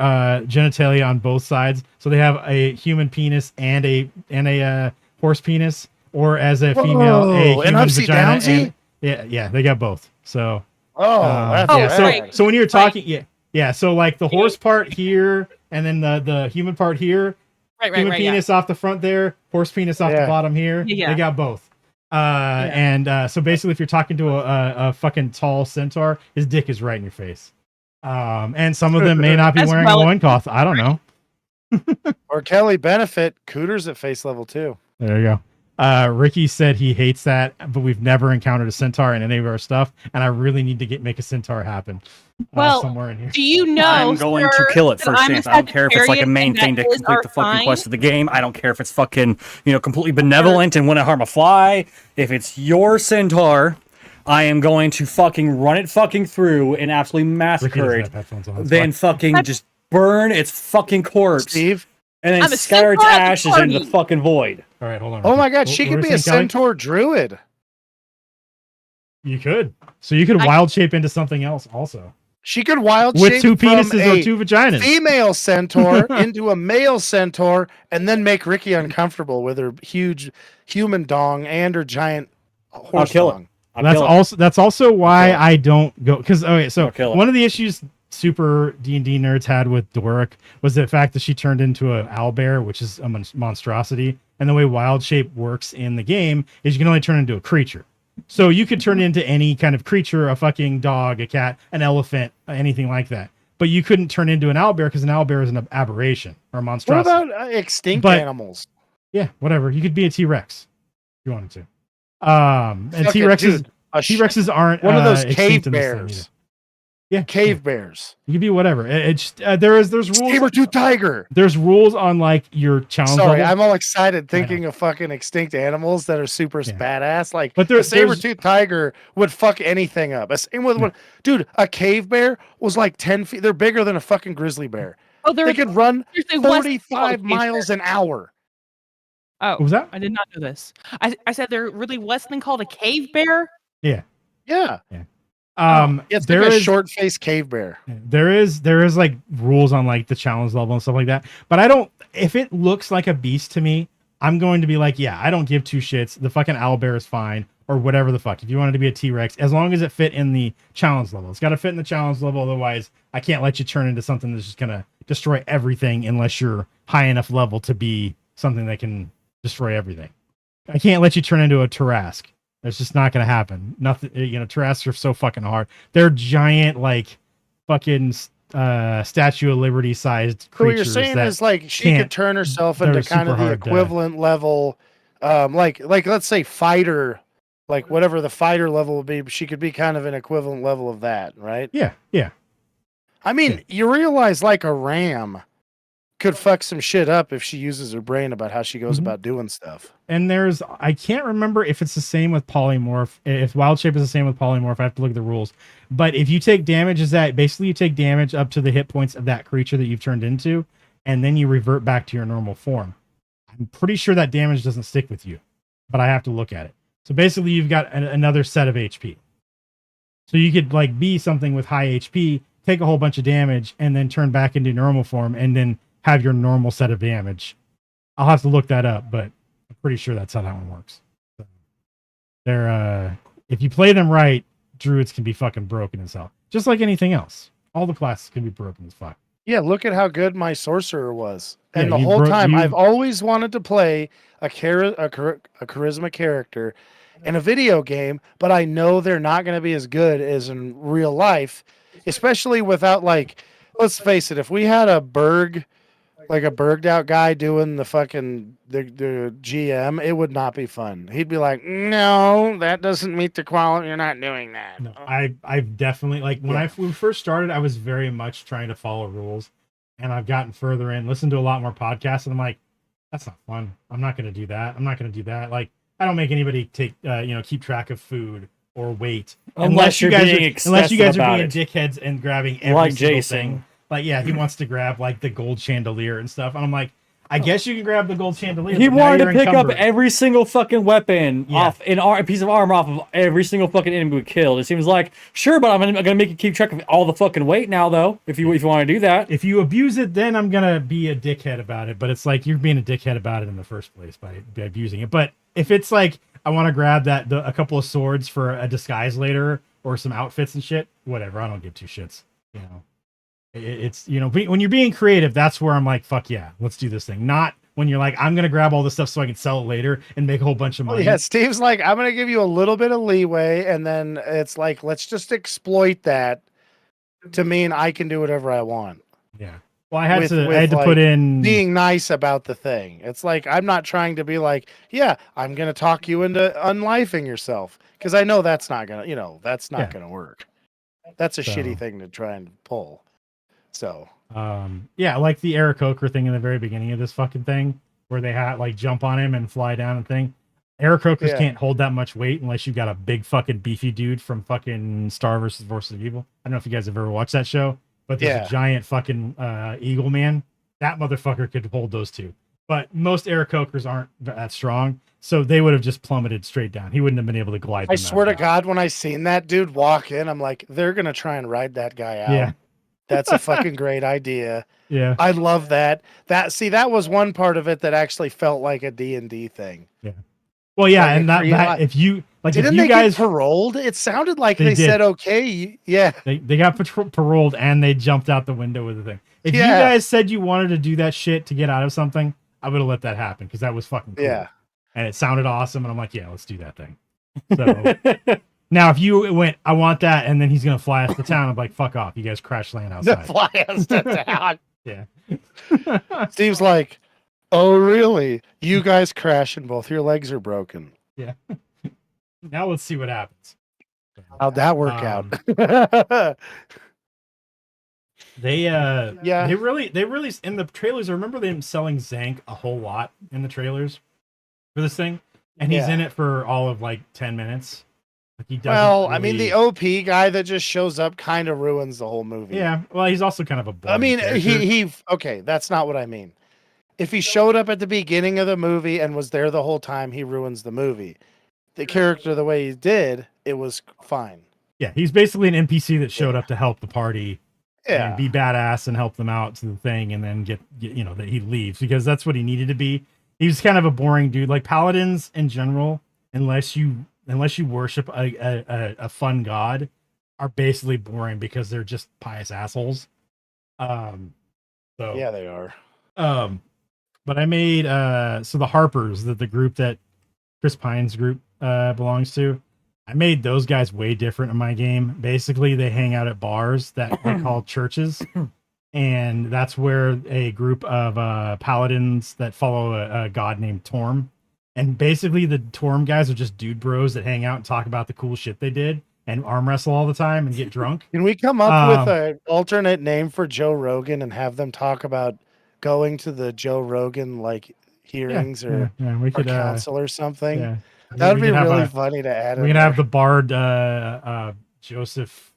genitalia on both sides, so they have a human penis and a horse penis, or as a female, a Whoa, human and upsy vagina. downsy? Yeah, they got both. So, Oh, that's yeah. bad. So when you're talking, yeah. So like the horse part here, and then the human part here. Right, Human penis off the front there, horse penis off the Yeah. bottom here. Yeah. They got both. And so basically, if you're talking to a fucking tall centaur, his dick is right in your face. And some of them may not be As wearing well a as- loincloth. I don't know. Or Kelly Benefit, Cooter's at face level too. There you go. Ricky said he hates that, but we've never encountered a centaur in any of our stuff, and I really need to make a centaur happen. Well, somewhere in here. Do you know? I'm going to sir, kill it that first I'm a chance. I don't care if it's like a main Sagittarius thing to and that is complete our the fucking sign? quest of the game. I don't care if it's fucking, completely benevolent and wouldn't harm a fly. If it's your centaur, I am going to fucking run it fucking through and absolutely Ricky massacre doesn't it. have headphones on. That's Then why. fucking just burn its fucking corpse. Steve. And then I'm a scatter its centaur at the ashes into the party. fucking void. All right, hold on. Oh Ricky. my God, What- she what could were be you a saying, Kelly? centaur druid. You could. So you could wild shape into something else also. She could wild With shape two from penises or a two vaginas. female centaur into a male centaur, and then make Ricky uncomfortable with her huge human dong and her giant horse kill it. dong. That's also why kill it. I don't go, because so I'll kill it. one of the issues super D&D nerds had with Doric was the fact that she turned into an owlbear, which is a monstrosity, and the way wild shape works in the game is you can only turn into a creature. So you could turn into any kind of creature, a fucking dog, a cat, an elephant, anything like that. But you couldn't turn into an owlbear because an owlbear is an aberration or a What monstrosity. about extinct But- animals? Yeah, whatever. You could be a T-Rex if you wanted to. And Fuck it, T-Rexes dude. T-Rexes aren't One of those extinct cave in this thing bears. either. Yeah, Cave bears. You could be whatever. It's there's rules. Saber-tooth tiger. There's rules on like your challenge Sorry, level. I'm all excited thinking of fucking extinct animals that are super Yeah. badass. Like, But the there's- saber-tooth tiger would fuck anything up. Same with dude. A cave bear was like 10 feet. They're bigger than a fucking grizzly bear. Oh, They could run seriously was 45 called a cave miles bear. an hour. Oh, What was that? I did not know this. I said there really was something called a cave bear. Yeah. Yeah, it's there like a is short-faced cave bear. there is like rules on like the challenge level and stuff like that. But I don't. If it looks like a beast to me, I'm going to be like, yeah, I don't give two shits. The fucking owlbear is fine, or whatever the fuck. If you wanted to be a T-Rex, as long as it fit in the challenge level, it's got to fit in the challenge level. Otherwise, I can't let you turn into something that's just gonna destroy everything unless you're high enough level to be something that can destroy everything. I can't let you turn into a Tarask. That's just not going to happen. Nothing. Tarasks are so fucking hard. They're giant, like fucking Statue of Liberty sized So what creatures. you're saying that is like she can't- could turn herself they're into kind super of the hard to- equivalent level, like let's say fighter, like whatever the fighter level would be. She could be kind of an equivalent level of that, right? Yeah, yeah. I mean, Yeah. you realize like a ram could fuck some shit up if she uses her brain about how she goes Mhm. about doing stuff. And I can't remember if it's the same with polymorph. If wild shape is the same with polymorph, I have to look at the rules. But if you take damage, is that basically you take damage up to the hit points of that creature that you've turned into, and then you revert back to your normal form. I'm pretty sure that damage doesn't stick with you, but I have to look at it. So basically, you've got another set of HP. So you could like be something with high HP, take a whole bunch of damage, and then turn back into normal form, and then have your normal set of damage. I'll have to look that up, but I'm pretty sure that's how that one works. So they're if you play them right, druids can be fucking broken as hell. Just like anything else. All the classes can be broken as fuck. Yeah, look at how good my sorcerer was. And Yeah, the you whole time, you- I've always wanted to play a charisma character in a video game, but I know they're not going to be as good as in real life, especially without like, let's face it, if we had a burged out guy doing the fucking the GM, it would not be fun. He'd be like, "No, that doesn't meet the quality. You're not doing that." No, I've definitely like when when we first started, I was very much trying to follow rules, and I've gotten further in, listened to a lot more podcasts, and I'm like, that's not fun. I'm not going to do that. I'm not going to do that. Like, I don't make anybody take keep track of food or weight Unless you guys are being dickheads and grabbing every like single Jason. thing. Like, yeah, he wants to grab like the gold chandelier and stuff, and I'm like, I guess you can grab the gold chandelier. He but now wanted to you're pick up encumbered. every single fucking weapon Yeah. off a piece of armor off of every single fucking enemy we killed. It seems like sure, but I'm gonna make you keep track of all the fucking weight now, though. If you want to do that, If you abuse it, then I'm gonna be a dickhead about it. But it's like you're being a dickhead about it in the first place by abusing it. But if it's like I want to grab a couple of swords for a disguise later or some outfits and shit, whatever. I don't give two shits. It's when you're being creative, that's where I'm like, fuck yeah, let's do this thing. Not when you're like, I'm gonna grab all this stuff so I can sell it later and make a whole bunch of money. Yeah, Steve's like, I'm gonna give you a little bit of leeway, and then it's like, let's just exploit that to mean I can do whatever I want. Yeah. Well, I had With- to with, put in Being nice about the thing. It's like I'm not trying to be like, yeah, I'm gonna talk you into unlifing yourself because I know that's not gonna, that's not Yeah. gonna work. That's a So- shitty thing to try and pull. So yeah, like the Eric Oker thing in the very beginning of this fucking thing, where they had like jump on him and fly down and thing. Eric Okers Yeah. can't hold that much weight unless you've got a big fucking beefy dude from fucking Star versus Forces of Evil. I don't know if you guys have ever watched that show, but there's Yeah. a giant fucking eagle man. That motherfucker could hold those two. But most Eric Okers aren't that strong, so they would have just plummeted straight down. He wouldn't have been able to glide. I them swear to out. God, when I seen that dude walk in, I'm like, they're gonna try and ride that guy out. Yeah, That's a fucking great idea. yeah. I love that. That was one part of it that actually felt like a D&D thing. Well, yeah, Like and a that creative- if you like, Didn't if you they guys get paroled? It sounded like They they did. said okay. Yeah. They got paroled and they jumped out the window with the thing. If you Yeah. guys said you wanted to do that shit to get out of something, I would have let that happen because that was fucking cool. Yeah. And it sounded awesome. And I'm like, yeah, let's do that thing. So now if you went, I want that, and then he's going to fly us to town, I'm like, fuck off. You guys crash land The outside. fly us to town. Yeah. Steve's like, oh, really? You guys crash and both your legs are broken. Now let's see what happens. How'd that work Um, out? They Yeah. they really in the trailers. I remember them selling Zank a whole lot in the trailers for this thing, and he's Yeah. in it for all of like 10 minutes. Like he doesn't. Well, I mean, really- the OP guy that just shows up kind of ruins the whole movie. yeah. Well, he's also kind of a. I boring mean, character. he okay, that's not what I mean. If he showed up at the beginning of the movie and was there the whole time, he ruins the movie. The character, the way he did, it was fine. Yeah, he's basically an NPC that showed up to help the party Yeah. and be badass and help them out to the thing, and then get that he leaves because that's what he needed to be. He was kind of a boring dude. Like paladins in general, unless you worship a fun god, are basically boring because they're just pious assholes. So Yeah, they are. But I made so the Harpers, the group that Chris Pine's group belongs to. I made those guys way different in my game. Basically, they hang out at bars that they call churches, and that's where a group of paladins that follow a god named Torm. And basically, the Torm guys are just dude bros that hang out and talk about the cool shit they did and arm wrestle all the time and get drunk. Can we come up with an alternate name for Joe Rogan and have them talk about going to the Joe Rogan like hearings we or could council or something? yeah. That would We be could have really a- funny to add. We in can there. have the bard Joseph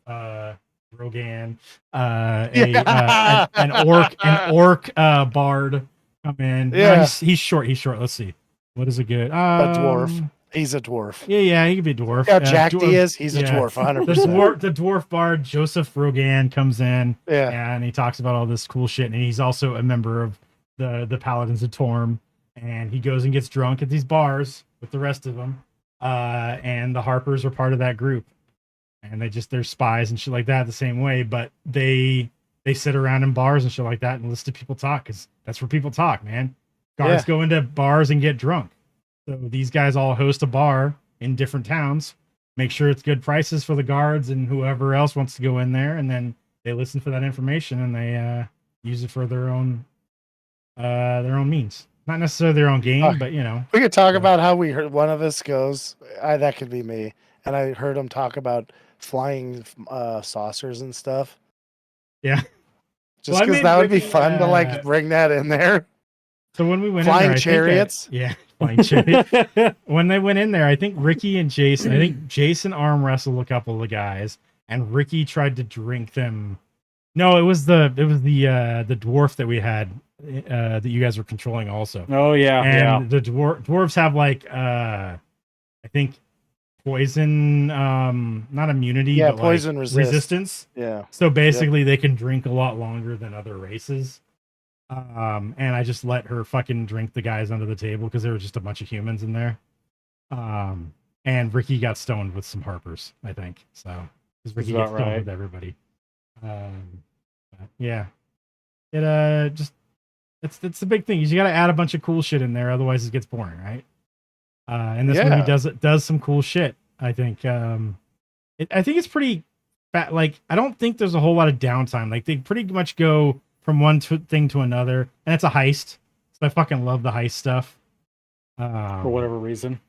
Rogan, an orc bard come in. No, Yeah. he's short. He's short. Let's see. What is a good A dwarf. He's a dwarf. Yeah, he could be a dwarf. How jacked he dwarf- is, he's a yeah. dwarf, 100%. The dwarf bard Joseph Rogan comes in, Yeah. and he talks about all this cool shit, and he's also a member of the Paladins of Torm, and he goes and gets drunk at these bars with the rest of them, and the Harpers are part of that group, and they're spies and shit like that the same way, but they sit around in bars and shit like that and listen to people talk, because that's where people talk, man. Guards go into bars and get drunk. So these guys all host a bar in different towns, make sure it's good prices for the guards and whoever else wants to go in there, and then they listen for that information and they use it for their own means. Not necessarily their own game, but you know. We could talk about how we heard one of us goes, that could be me. And I heard him talk about flying saucers and stuff. Yeah. Just because that would be fun to like uh, bring that in there. So when we went Flying in there, chariots? Flying chariots. When they went in there, I think Ricky and Jason, Jason arm wrestled a couple of the guys, and Ricky tried to drink them. No, it was the dwarf that we had that you guys were controlling also. Oh yeah, and the dwarves have like I think poison, not immunity, but poison like resistance. Yeah. So basically, they can drink a lot longer than other races. And I just let her fucking drink the guys under the table because there were just a bunch of humans in there. And Ricky got stoned with some Harpers, I think. So because Ricky gets stoned with everybody. Yeah, it it's the big thing. You got to add a bunch of cool shit in there, otherwise it gets boring, right? And this movie does some cool shit. I think I think it's pretty fat. Like I don't think there's a whole lot of downtime. Like they pretty much go from one thing to another, and it's a heist. So I fucking love the heist stuff. For whatever reason,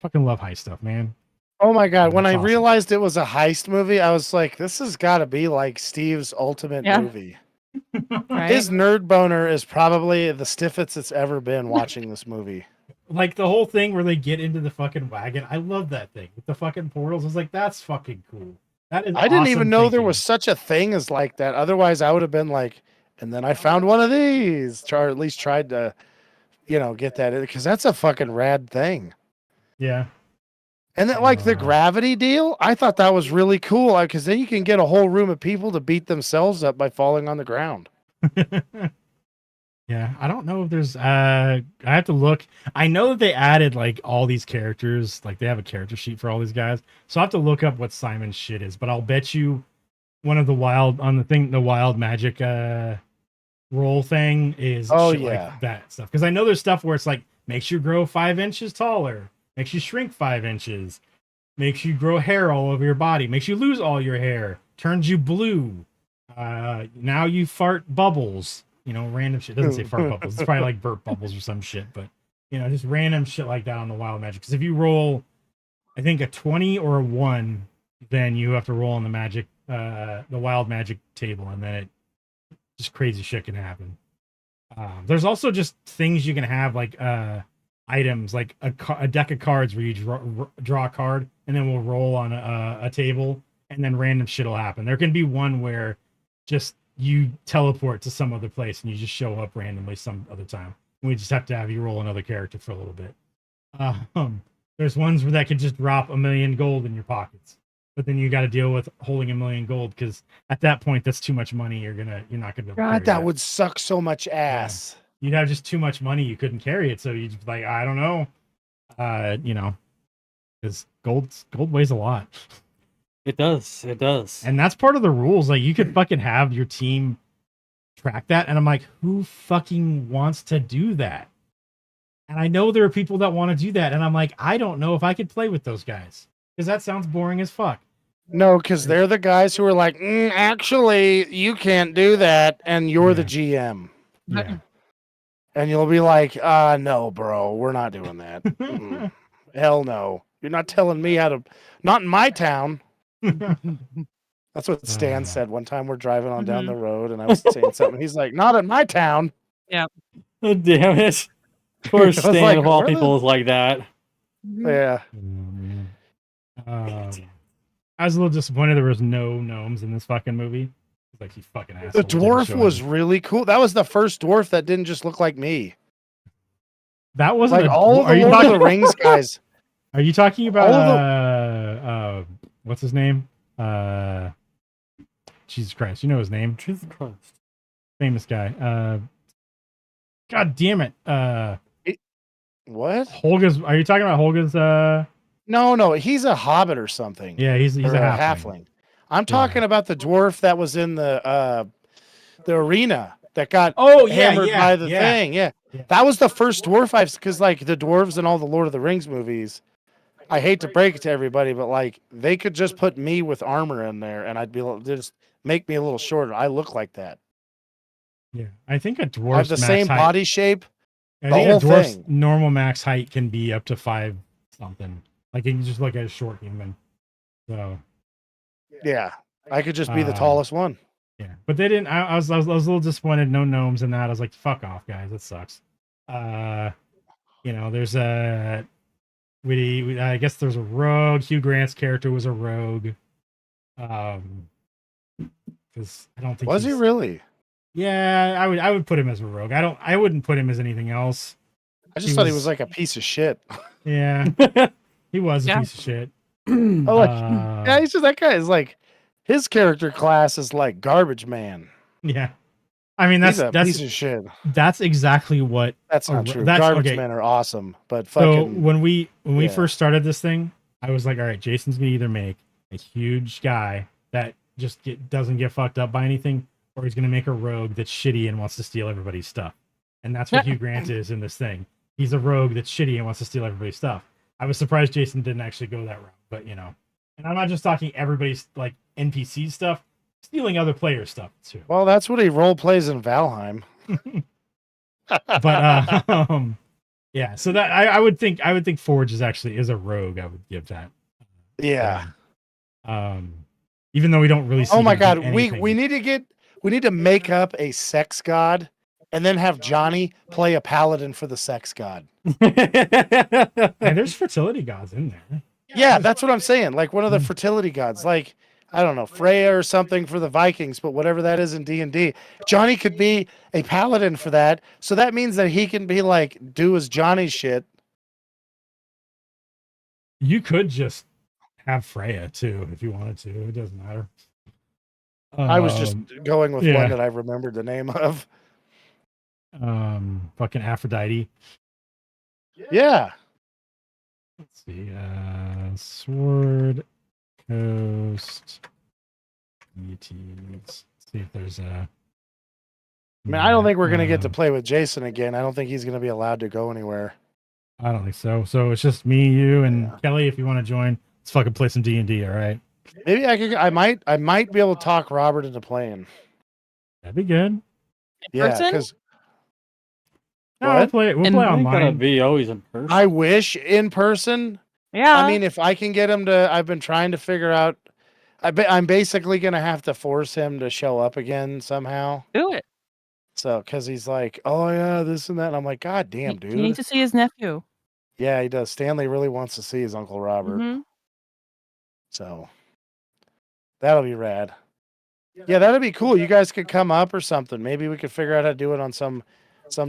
fucking love heist stuff, man. Oh my god! When I awesome. realized it was a heist movie, I was like, "This has got to be like Steve's ultimate movie." Right? His nerd boner is probably the stiffest it's ever been watching this movie. Like the whole thing where they get into the fucking wagon. I love that thing with the fucking portals. I was like, that's fucking cool. That is. I didn't awesome even know there thinking. was such a thing as like that. Otherwise, I would have been like, and then I found one of these, or at least tried to, get that, because that's a fucking rad thing. Yeah. And then, like the gravity deal, I thought that was really cool because then you can get a whole room of people to beat themselves up by falling on the ground. Yeah, I don't know if there's. I have to look. I know that they added like all these characters. Like they have a character sheet for all these guys. So I have to look up what Simon's shit is. But I'll bet you one of the wild magic roll thing is like that stuff. Because I know there's stuff where it's like makes you grow 5 inches taller, makes you shrink 5 inches, makes you grow hair all over your body, makes you lose all your hair, turns you blue. Now you fart bubbles. Random shit. It doesn't say fart bubbles. It's probably like burp bubbles or some shit. But just random shit like that on the wild magic. Because if you roll, I think a 20 or a 1, then you have to roll on the magic, the wild magic table, and then just crazy shit can happen. There's also just things you can have like items, like a deck of cards where you draw a card, and then we'll roll on a table, and then random shit will happen. There can be one where just you teleport to some other place and you just show up randomly some other time. We just have to have you roll another character for a little bit. There's ones where that could just drop 1 million gold in your pockets, but then you got to deal with holding 1 million gold because at that point that's too much money. You're not gonna. God, that would suck so much ass. Yeah. You'd have just too much money. You couldn't carry it, so you just like I don't know, because gold weighs a lot. It does. And that's part of the rules. Like you could fucking have your team track that, and I'm like, who fucking wants to do that? And I know there are people that want to do that, and I'm like, I don't know if I could play with those guys because that sounds boring as fuck. No, because they're the guys who are like, actually, you can't do that, and you're the Yeah. GM. Yeah. And you'll be like, no, bro, we're not doing that. Mm-mm. Hell no. You're not telling me how to, not in my town. That's what Stan said one time. We're driving on down the road, and I was saying something. He's like, not in my town. Oh, damn it. Poor I was Stan like, of all where the- people is like that. Yeah. Oh, man. I was a little disappointed there was no gnomes in this fucking movie. Like, you fucking asshole. The didn't dwarf show was any. really cool. That was the first dwarf that didn't just look like me. That wasn't Like a all of are the you Lord talking of the Rings guys. Are you talking about all what's his name? Jesus Christ, you know his name. Jesus Christ. Famous guy. God damn it. What? Holga's are you talking about Holga's No, he's a hobbit or something. Yeah, he's Or a halfling. I'm talking about the dwarf that was in the arena that got Oh yeah, hammered yeah, by the yeah. thing. Yeah. That was the first dwarf I've because like the dwarves in all the Lord of the Rings movies. I hate to break it to everybody, but like they could just put me with armor in there and I'd be just make me a little shorter. I look like that. Yeah. I think a I have dwarf's the max same height. body shape. I the think whole a dwarf's thing. normal max height can be up to 5 something. Like you can just look at a short human. So Yeah. I could just be the tallest one. yeah, but they didn't. I was a little disappointed. No gnomes in that. I was like, "Fuck off, guys! That sucks." There's a I guess there's a rogue. Hugh Grant's character was a rogue. Because I don't think Was he he's- really? Yeah, I would put him as a rogue. I wouldn't put him as anything else. I just He thought he was- was like a piece of shit. Yeah, he was a Yeah. piece of shit. Oh, like, Uh, yeah, he's just that guy is like his character class is like garbage man. yeah. I mean, He's a that's piece of shit. that's exactly what. That's not Oh, true. that's- Garbage okay. men are awesome, but So fucking when we yeah. first started this thing, I was like, all right, Jason's gonna either make a huge guy that just doesn't get fucked up by anything, or he's gonna make a rogue that's shitty and wants to steal everybody's stuff. And that's what Hugh Grant is in this thing. He's a rogue that's shitty and wants to steal everybody's stuff. I was surprised Jason didn't actually go that route, but and I'm not just talking everybody's like NPC stuff, stealing other players' stuff too. well, that's what he role plays in Valheim. But yeah, so that I would think Forge is a rogue. I would give that. Yeah. Even though we don't really see Oh my him do god, anything. we need to make up a sex god and then have Johnny play a paladin for the sex god. And there's fertility gods in there. Yeah, that's what I'm saying. Like one of Hmm. the fertility gods, like I don't know, Freya or something for the Vikings, but whatever that is in D&D. Johnny could be a paladin for that. So that means that he can be like do his Johnny shit. You could just have Freya too if you wanted to. It doesn't matter. I was just going with yeah. one that I remembered the name of. Fucking Aphrodite. Yeah. Let's see. Sword Coast deities. See if there's a. I mean, I don't think we're going to get to play with Jason again. I don't think he's going to be allowed to go anywhere. I don't think so. So it's just me, you, and Yeah. Kelly. If you want to join, let's fucking play some D&D. All right, Maybe I might be able to talk Robert into playing. that'd be good. Yeah, person? because No, What? we'll And play I ain't gotta online. be always in person. I wish in person. Yeah. I mean, if I can get him to, I've been trying to figure out. I'm basically going to have to force him to show up again somehow. do it. So, because he's like, oh yeah, this and that. And I'm like, God damn, You dude. need to see his nephew. Yeah, he does. Stanley really wants to see his Uncle Robert. Mhm. So that'll be rad. Yeah, that'd be cool. You guys could come up or something. Maybe we could figure out how to do it on some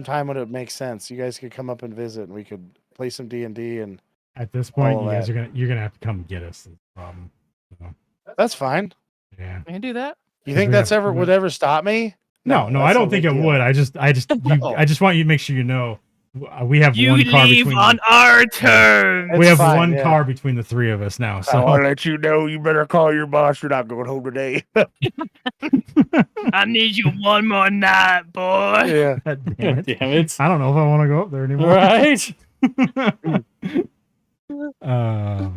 time when it makes sense. You guys could come up and visit, and we could play some D&D, and At this point, all you guys that. you're gonna have to come get us. That's the problem. So, that's fine. yeah. We can do that. You think we that's have- would ever stop me? No, I that's don't no think big it deal. would. I just No. I just want you to make sure you know We have You one car leave between. on our terms. We It's have fine, one yeah. car between the three of us now. I So want to let you know you better call your boss. You're not going home today. I need you one more night, boy. yeah. God damn it. Damn it. I don't know if I want to go up there anymore. Right?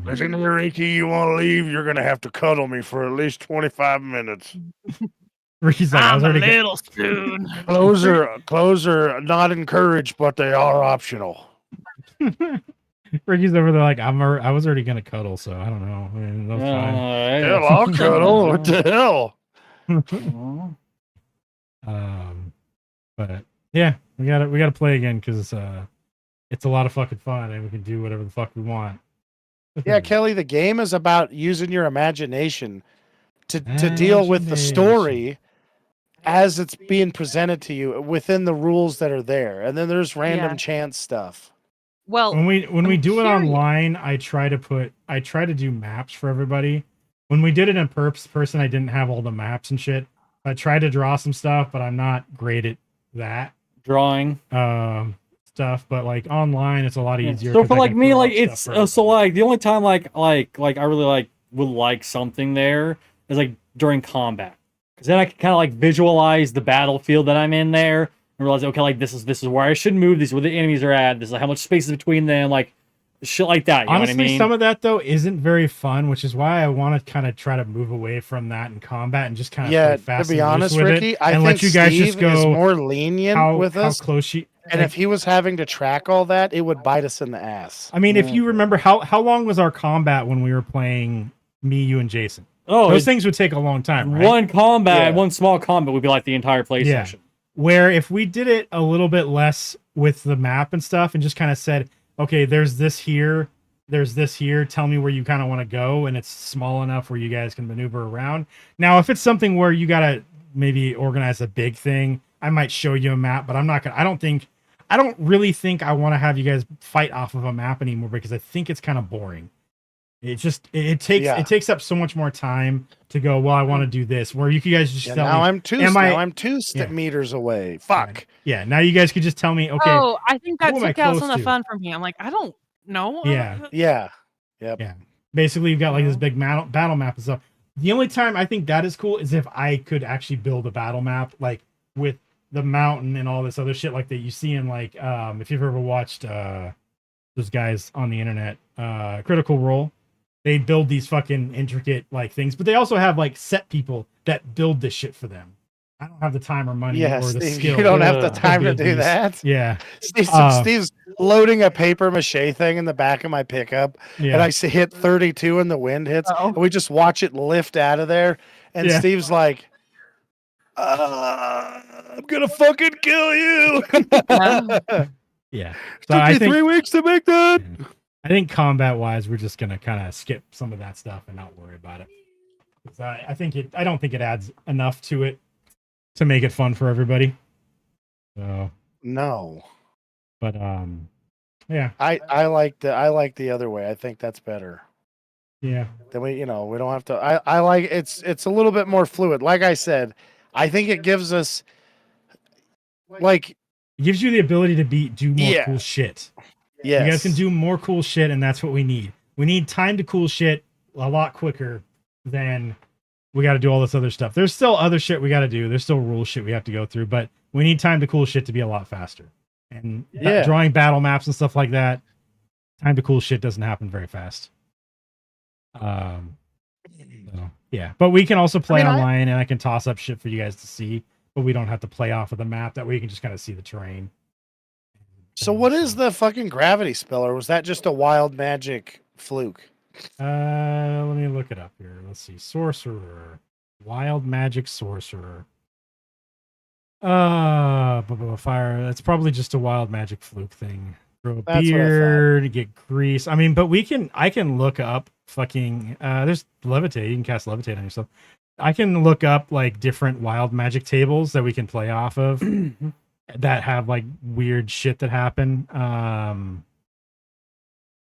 Listen here, Ricky, you want to leave? You're going to have to cuddle me for at least 25 minutes. Ricky's like, I was I'm a already. little soon. Clothes are not encouraged, but they are optional. Ricky's over there like, I was already gonna cuddle, so I don't know. I mean, that's fine. Hell, I'll cuddle. What the hell? But yeah, we gotta play again because it's a lot of fucking fun and we can do whatever the fuck we want. Yeah, Kelly, the game is about using your imagination to deal with the story as it's being presented to you within the rules that are there. And then there's random Yeah. chance stuff. Well, When we I'm do it curious. online, I try to do maps for everybody. When we did it in person, I didn't have all the maps and shit. I tried to draw some stuff, but I'm not great at that Drawing. stuff. But like online, it's a lot easier. So 'cause for I like can me, throw like up stuff it's for so everybody. like the only time like I really like would like something there is like during combat, because then I can kind of like visualize the battlefield that I'm in there and realize, okay, like this is where I should move. This is where the enemies are at. This is how much space is between them. Like shit like that. You Honestly, know what I mean? some of that though isn't very fun, which is why I want to kind of try to move away from that in combat and just kind of Yeah, play to fast be and loose honest, with Ricky, it, I and think let you guys Steve just go is more lenient with how us. close she. And if he was having to track all that, it would bite us in the ass. I mean, if you remember how long was our combat when we were playing me, you, and Jason? Oh, Those things would take a long time, right? one combat, Yeah. one small combat would be like the entire play Yeah. session. Where if we did it a little bit less with the map and stuff, and just kind of said, okay, there's this here, tell me where you kind of want to go, and it's small enough where you guys can maneuver around. Now, if it's something where you gotta maybe organize a big thing, I might show you a map, but I'm not gonna. I don't really think I want to have you guys fight off of a map anymore because I think it's kind of boring. It just it takes up so much more time to go. Well, I want to do this. Where you guys just Yeah, tell now me. I'm two Yeah. meters away. Fuck. Yeah, now you guys could just tell me. Okay, Oh, I think that who am I took out close some of the to? fun from me. I'm like, I don't know. Yeah. Yeah. Yep. Yeah. Basically, you've got like this big battle map and stuff. The only time I think that is cool is if I could actually build a battle map, like with the mountain and all this other shit, like that you see in like if you've ever watched those guys on the internet, Critical Role, they build these fucking intricate like things, but they also have like set people that build this shit for them. I don't have the time or money Yeah, or the Steve, skill. you don't have the to time to build do these. that. Yeah, Steve's loading a paper mache thing in the back of my pickup, yeah. and I hit 32 and the wind hits, and we just watch it lift out of there. And Yeah. Steve's like, I'm gonna fucking kill you. Yeah. Took So I me think 3 weeks to make that. I think combat wise, we're just gonna kind of skip some of that stuff and not worry about it. 'Cause I don't think it adds enough to it to make it fun for everybody. So, No, but yeah, I like the other way. I think that's better. yeah, Then we don't have to. I like it's a little bit more fluid. Like I said, I think it gives us like it gives you the ability to do more Yeah. cool shit. yes, You guys can do more cool shit, and that's what we need. We need time to cool shit a lot quicker than we got to do all this other stuff. There's still other shit we got to do. There's still rule shit we have to go through, but we need time to cool shit to be a lot faster. And Yeah. drawing battle maps and stuff like that, time to cool shit doesn't happen very fast. So, yeah, but we can also play online, and I can toss up shit for you guys to see, but we don't have to play off of the map. That way, you can just kind of see the terrain. So what is the fucking gravity spell, or was that just a wild magic fluke? Let me look it up here. Let's see. Sorcerer. Wild magic sorcerer. Fire. That's probably just a wild magic fluke thing. Grow a That's what I thought. beard, get grease. I mean, but I can look up fucking there's levitate. You can cast levitate on yourself. I can look up like different wild magic tables that we can play off of that have like weird shit that happen.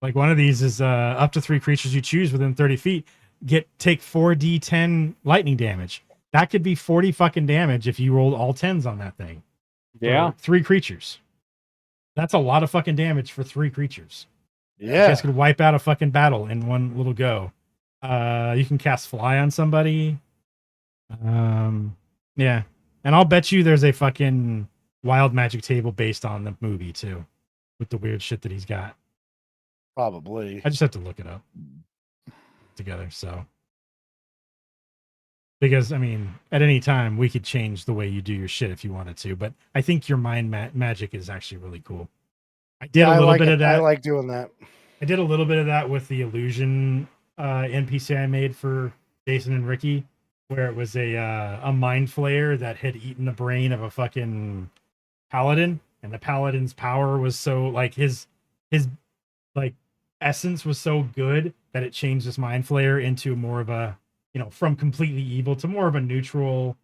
Like one of these is up to 3 creatures you choose within 30 feet take 4d10 lightning damage. That could be 40 fucking damage if you rolled all 10s on that thing. Yeah. For 3 creatures. That's a lot of fucking damage for 3 creatures. You Yeah. guys could wipe out a fucking battle in one little go. You can cast Fly on somebody. Yeah. And I'll bet you there's a fucking wild magic table based on the movie too, with the weird shit that he's got. Probably. I just have to look it up together. So, because I mean, at any time we could change the way you do your shit if you wanted to, but I think your mind magic is actually really cool. I did a little bit of that. I like doing that. I did a little bit of that with the illusion NPC I made for Jason and Ricky, where it was a mind flayer that had eaten the brain of a fucking paladin, and the paladin's power was so like his like essence was so good that it changed this mind flayer into more of a, you know, from completely evil to more of a neutral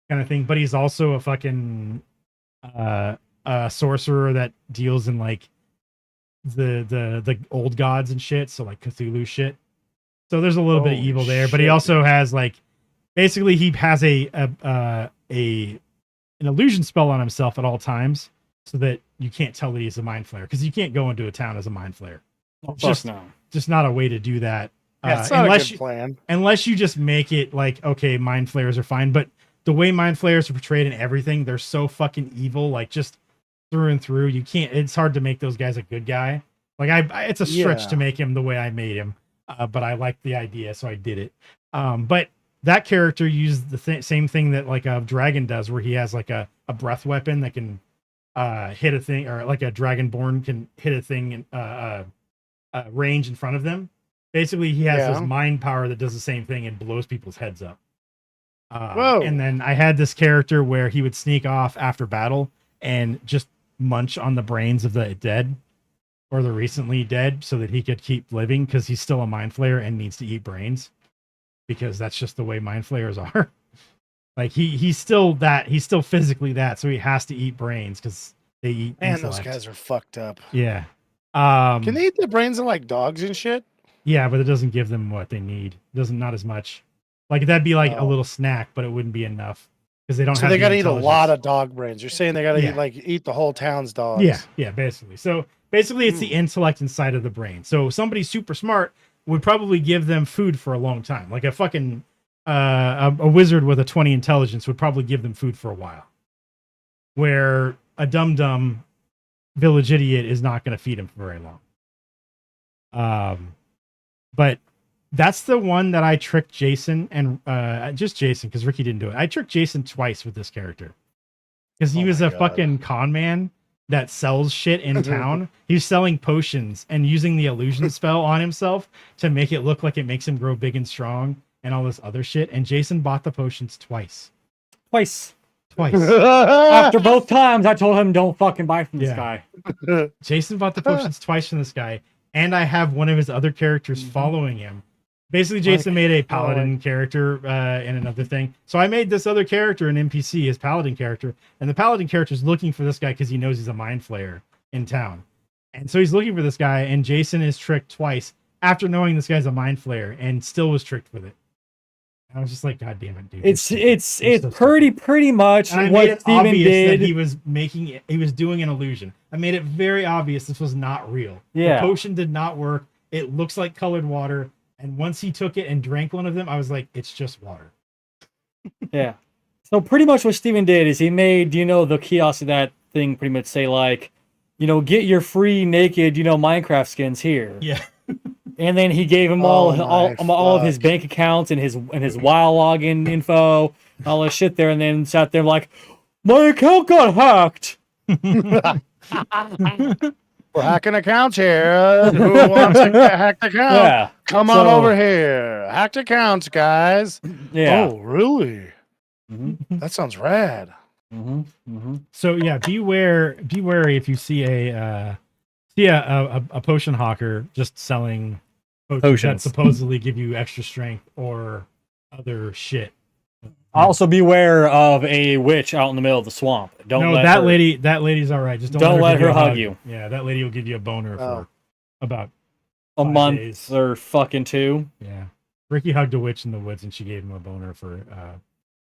kind of thing. But he's also a fucking sorcerer that deals in like the old gods and shit, so like Cthulhu shit. So there's a little bit of evil there, but he also has like basically he has an illusion spell on himself at all times, so that you can't tell that he's a mind flayer, because you can't go into a town as a mind flayer. Just not a way to do that. Yeah, it's not a good plan. Unless you just make it like, okay, mind flayers are fine, but the way mind flayers are portrayed in everything, they're so fucking evil, like just through and through. You can't. It's hard to make those guys a good guy. Like it's a stretch to make him the way I made him, but I liked the idea, so I did it. But that character used the same thing that like a dragon does, where he has like a breath weapon that can hit a thing, or like a dragonborn can hit a thing in range in front of them. Basically, he has this mind power that does the same thing and blows people's heads up. Whoa. And then I had this character where he would sneak off after battle and just munch on the brains of the dead or the recently dead, so that he could keep living, because he's still a mind flayer and needs to eat brains, because that's just the way mind flayers are. Like he's still physically that, so he has to eat brains because they eat. Man, intellect. those guys are fucked up. Yeah. Can they eat the brains of like dogs and shit? Yeah, but it doesn't give them what they need. It doesn't, not as much. Like that'd be like a little snack, but it wouldn't be enough because they don't. So have they got to eat a intelligence. lot of dog brains. You're saying they got to eat the whole town's dogs. Yeah, basically. So basically, it's the intellect inside of the brain. So somebody super smart would probably give them food for a long time. Like a fucking a wizard with a 20 intelligence would probably give them food for a while. Where a dumb village idiot is not going to feed him for very long. But that's the one that I tricked Jason and just Jason, because Ricky didn't do it. I tricked Jason twice with this character because he was a fucking con man that sells shit in town. He's selling potions and using the illusion spell on himself to make it look like it makes him grow big and strong and all this other shit. And Jason bought the potions twice. After both times, I told him don't fucking buy from this guy. Jason bought the potions twice from this guy, and I have one of his other characters following him. Basically, Jason made a paladin character in another thing. So I made this other character an NPC, his paladin character, and the paladin character is looking for this guy because he knows he's a mind flayer in town. And so he's looking for this guy, and Jason is tricked twice after knowing this guy's a mind flayer, and still was tricked with it. I was just like, God damn it, dude. It's pretty much what Steven did. That he was doing an illusion. I made it very obvious this was not real. Yeah. The potion did not work. It looks like colored water. And once he took it and drank one of them, I was like, it's just water. Yeah. So pretty much what Steven did is he made, the kiosk of that thing pretty much say like, get your free naked, Minecraft skins here. Yeah. And then he gave him all of his bank accounts and his WoW login info, all this shit there, and then sat there like, my account got hacked. We're hacking accounts here. Who wants to hack the account? Yeah. Come on over here. Hacked accounts, guys. Yeah. Oh, really? Mm-hmm. That sounds rad. Mm-hmm. Mm-hmm. So yeah, be wary if you see a potion hawker just selling potions that supposedly give you extra strength or other shit. Also beware of a witch out in the middle of the swamp. That lady's all right. Just don't let her hug you. Yeah, that lady will give you a boner for about a month days. or fucking 2. Yeah. Ricky hugged a witch in the woods and she gave him a boner for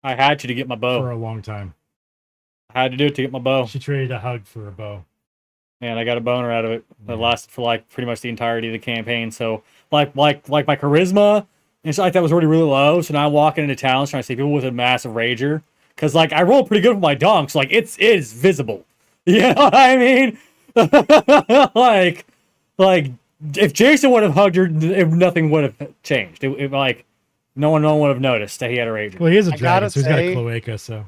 I had to get my bow. For a long time. I had to do it to get my bow. She traded a hug for a bow. and I got a boner out of it that lasted for like pretty much the entirety of the campaign. So like my charisma and stuff like that was already really low. So now I'm walking into towns trying to see people with a massive rager because like I roll pretty good with my donks. Like it is visible. You know what I mean? like if Jason would have hugged her, nothing would have changed. Like no one would have noticed that he had a rager. Well, he is a I dragon, gotta so he's got a say- cloaca. So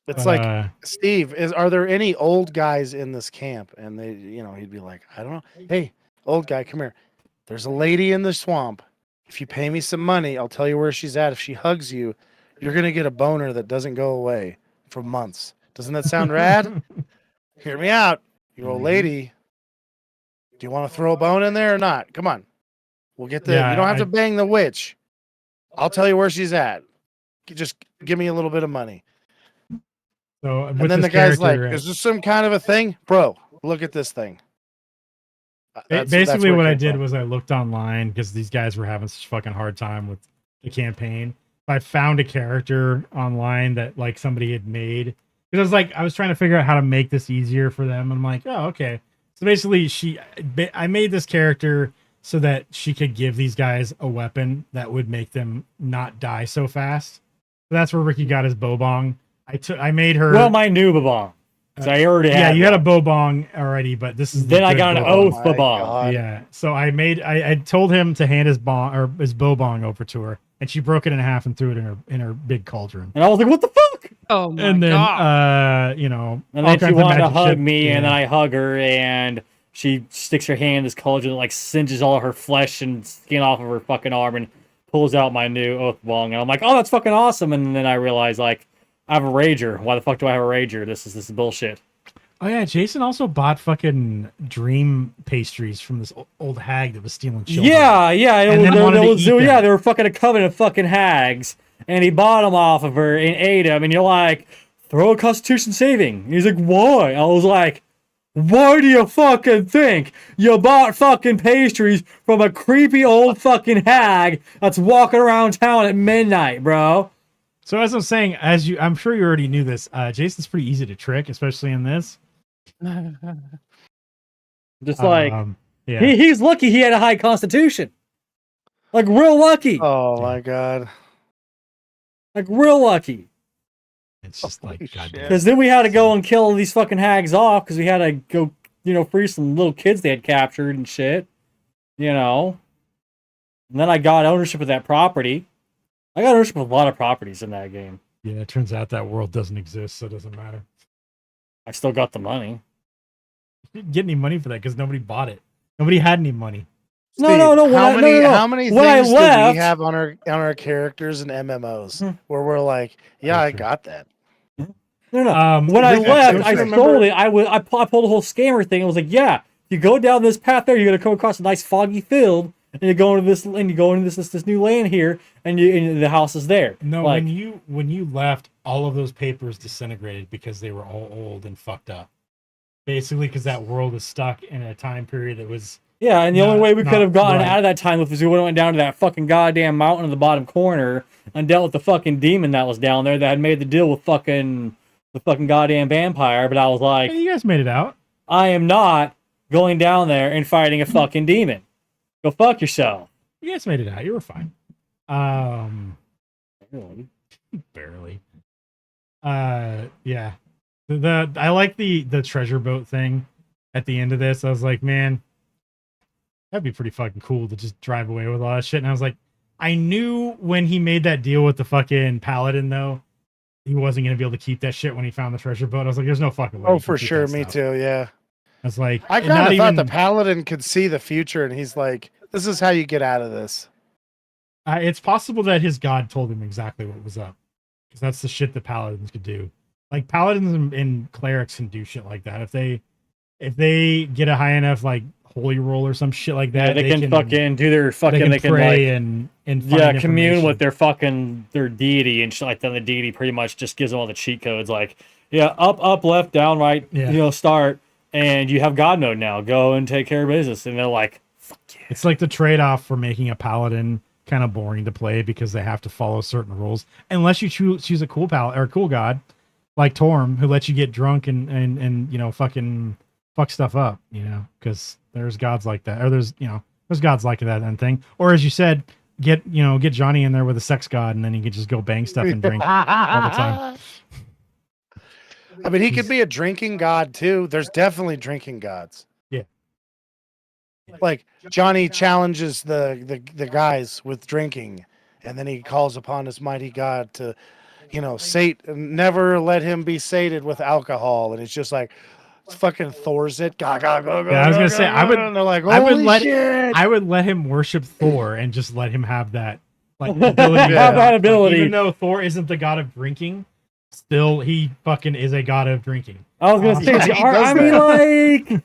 It's like, Steve, are there any old guys in this camp? And they, he'd be like, I don't know. Hey, old guy, come here. There's a lady in the swamp. If you pay me some money, I'll tell you where she's at. If she hugs you, you're gonna get a boner that doesn't go away for months. Doesn't that sound rad? Hear me out, you old lady. Do you want to throw a bone in there or not? Come on. We'll get the. Yeah, you don't have to bang the witch. I'll tell you where she's at. Just give me a little bit of money. So And then the guy's like, "Is this some kind of a thing, bro? Look at this thing." basically where it what I came did from. was I looked online because these guys were having such a fucking hard time with the campaign. I found a character online that like somebody had made because I was trying to figure out how to make this easier for them. I'm like, oh, okay. So basically, I made this character so that she could give these guys a weapon that would make them not die so fast. So that's where Ricky got his bow bong. I made her. Well, my new babong. So I already had. Yeah, you had a one. bow bong already, but this is. Then I good got an bow bong. oath my babong. God. Yeah, so I told him to hand his bow bong over to her, and she broke it in half and threw it in her big cauldron. And I was like, what the fuck? Oh my And then god. And all then she kinds of wanted to magic hug shit. me, Yeah. and then I hug her, and she sticks her hand in this cauldron that like singes all her flesh and skin off of her fucking arm and pulls out my new oath bong. And I'm like, oh, that's fucking awesome. And then I realize like I have a rager. Why the fuck do I have a rager? This is bullshit. Oh yeah, Jason also bought fucking dream pastries from this old hag that was stealing children. Yeah. And then wanted to eat them. They were fucking a coven of fucking hags, and he bought them off of her and ate them. And you're like, throw a Constitution saving. And he's like, why? I was like, why do you fucking think you bought fucking pastries from a creepy old fucking hag that's walking around town at midnight, bro? So as I'm saying, I'm sure you already knew this. Jason's pretty easy to trick, especially in this. Just like Yeah. he's lucky he had a high constitution. Like real lucky. Oh my god. Like real lucky. It's just like Holy goddamn. shit. Because then we had to go and kill these fucking hags off because we had to go, free some little kids they had captured and shit. And then I got ownership of that property. I got ownership of a lot of properties in that game. Yeah, it turns out that world doesn't exist, so it doesn't matter. I still got the money. You didn't get any money for that because nobody bought it. Nobody had any money. No. How many When I things do left- we have on our characters and MMOs where we're like, yeah, I got that. No. When I Rick, left, don't I you sold remember- it. I pulled the whole scammer thing. I was like, yeah, you go down this path there, you're gonna come across a nice foggy field, and you go into this new land here, and the house is there. No, like, when you left, all of those papers disintegrated because they were all old and fucked up. Basically, because that world was stuck in a time period that was. yeah, and the only way we could have gotten right. out of that time was we went down to that fucking goddamn mountain in the bottom corner and dealt with the fucking demon that was down there that had made the deal with the fucking goddamn vampire. But I was like, Hey, you guys made it out. I am not going down there and fighting a fucking demon. Go fuck yourself. You guys made it out. You were fine. Barely. Yeah. I like the treasure boat thing at the end of this. I was like, man, that'd be pretty fucking cool to just drive away with all that shit. And I was like, I knew when he made that deal with the fucking paladin though, he wasn't gonna be able to keep that shit when he found the treasure boat. I was like, there's no fucking way. Oh, you can for keep sure. that Me stuff. too. Yeah. I was like, I and kind not of thought even- the paladin could see the future, and he's like, "This is how you get out of this." It's possible that his god told him exactly what was up, because that's the shit that paladins could do. Like paladins and clerics can do shit like that. If they get a high enough like holy roll or some shit like that, Yeah, they can fucking do their fucking. They can pray like, and yeah, find commune information. with their deity and shit like that. The deity pretty much just gives them all the cheat codes, like up, left, down, right. Yeah. Start, and you have God mode now. Go and take care of business, and they're like, fuck yeah. It's like the trade-off for making a paladin kind of boring to play because they have to follow certain rules. Unless you choose a cool paladin or a cool god like Torm, who lets you get drunk and fucking fuck stuff up, because there's gods like that, or there's gods like that and thing. Or as you said, get Johnny in there with a sex god, and then he could just go bang stuff and drink all the time. I mean, he could be a drinking god too. There's definitely drinking gods. Yeah. Like Johnny challenges the guys with drinking, and then he calls upon his mighty god to, never let him be sated with alcohol, and it's just like fucking Thor's it. Ga, ga, ga, ga, Yeah, I was gonna ga, say ga, I would. and they're like, I would holy let. shit. I would let him worship Thor and just let him have that ability. Have that ability. Even though Thor isn't the god of drinking, still he fucking is a god of drinking. I was gonna say, Yeah, he does I mean,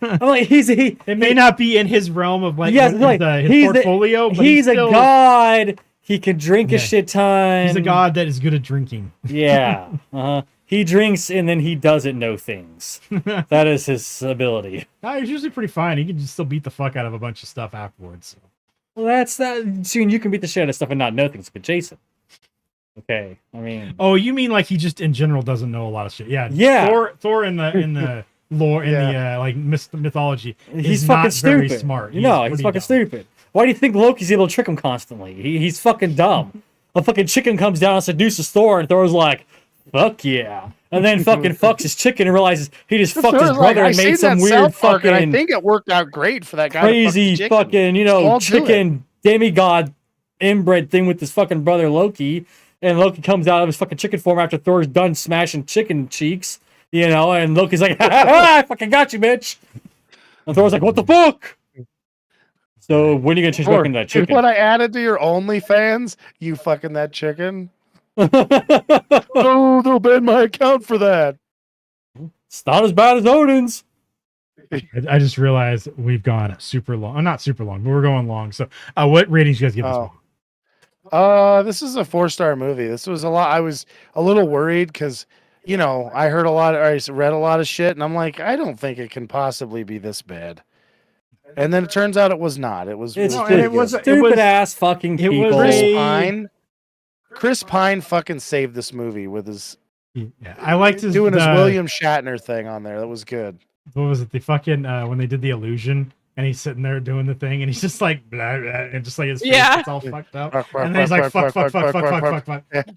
I'm like, It may not be in his realm of yes, his portfolio, but he's a still, god. He can drink a Yeah. shit ton. He's a god that is good at drinking. Yeah. He drinks and then he doesn't know things. That is his ability. He's usually pretty fine. He can just still beat the fuck out of a bunch of stuff afterwards. So. Well, that's that. Soon you can beat the shit out of stuff and not know things, but Jason. Okay, I mean. Oh, you mean like he just in general doesn't know a lot of shit? Yeah. Yeah. Thor in the lore in the mythology. He's is fucking not very stupid. smart. He's pretty fucking dumb. stupid. Why do you think Loki's able to trick him constantly? He's fucking dumb. A fucking chicken comes down and seduces Thor, and Thor's like, "Fuck yeah!" And then fucking fucks his chicken and realizes he just fucked his brother and made some weird fucking. I think it worked out great for that guy. Crazy fucking, chicken demigod inbred thing with his fucking brother Loki. And Loki comes out of his fucking chicken form after Thor's done smashing chicken cheeks, and Loki's like, I fucking got you, bitch. And Thor's like, what the fuck? So when are you gonna change back into that chicken? What I added to your OnlyFans, you fucking that chicken. Oh, they'll ban my account for that. It's not as bad as Odin's. I just realized we've gone super long. Not super long, but we're going long. So, what ratings you guys give this one? This is a 4-star movie. This was a lot. I was a little worried because, I heard I read a lot of shit, and I'm like, I don't think it can possibly be this bad. And then it turns out it was not. It was. Stupid ass fucking people. Chris Pine fucking saved this movie with his. Yeah, I liked his doing his William Shatner thing on there. That was good. What was it? The fucking when they did the illusion, and he's sitting there doing the thing, and he's just like, blah, blah, and just like his face gets all fucked up, and then he's like, fuck.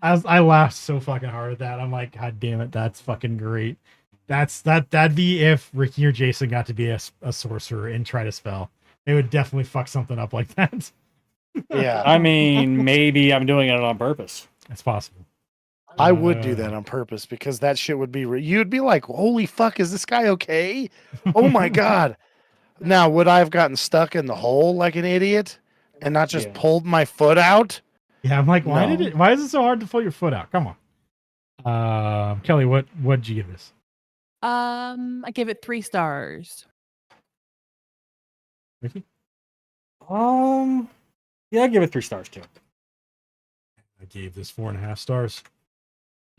I laughed so fucking hard at that. I'm like, God damn it, that's fucking great. That'd be if Ricky or Jason got to be a sorcerer and try to spell. They would definitely fuck something up like that. Yeah, I mean, maybe I'm doing it on purpose. It's possible. I would do that on purpose because that shit would be. You'd be like, "Holy fuck, is this guy okay? Oh my god!" Now, would I have gotten stuck in the hole like an idiot and not just pulled my foot out? Yeah, I'm like, why is it so hard to pull your foot out? Come on, Kelly, what'd you give this? I give it 3 stars. Ricky? Yeah, I give it 3 stars too. I gave this 4.5 stars.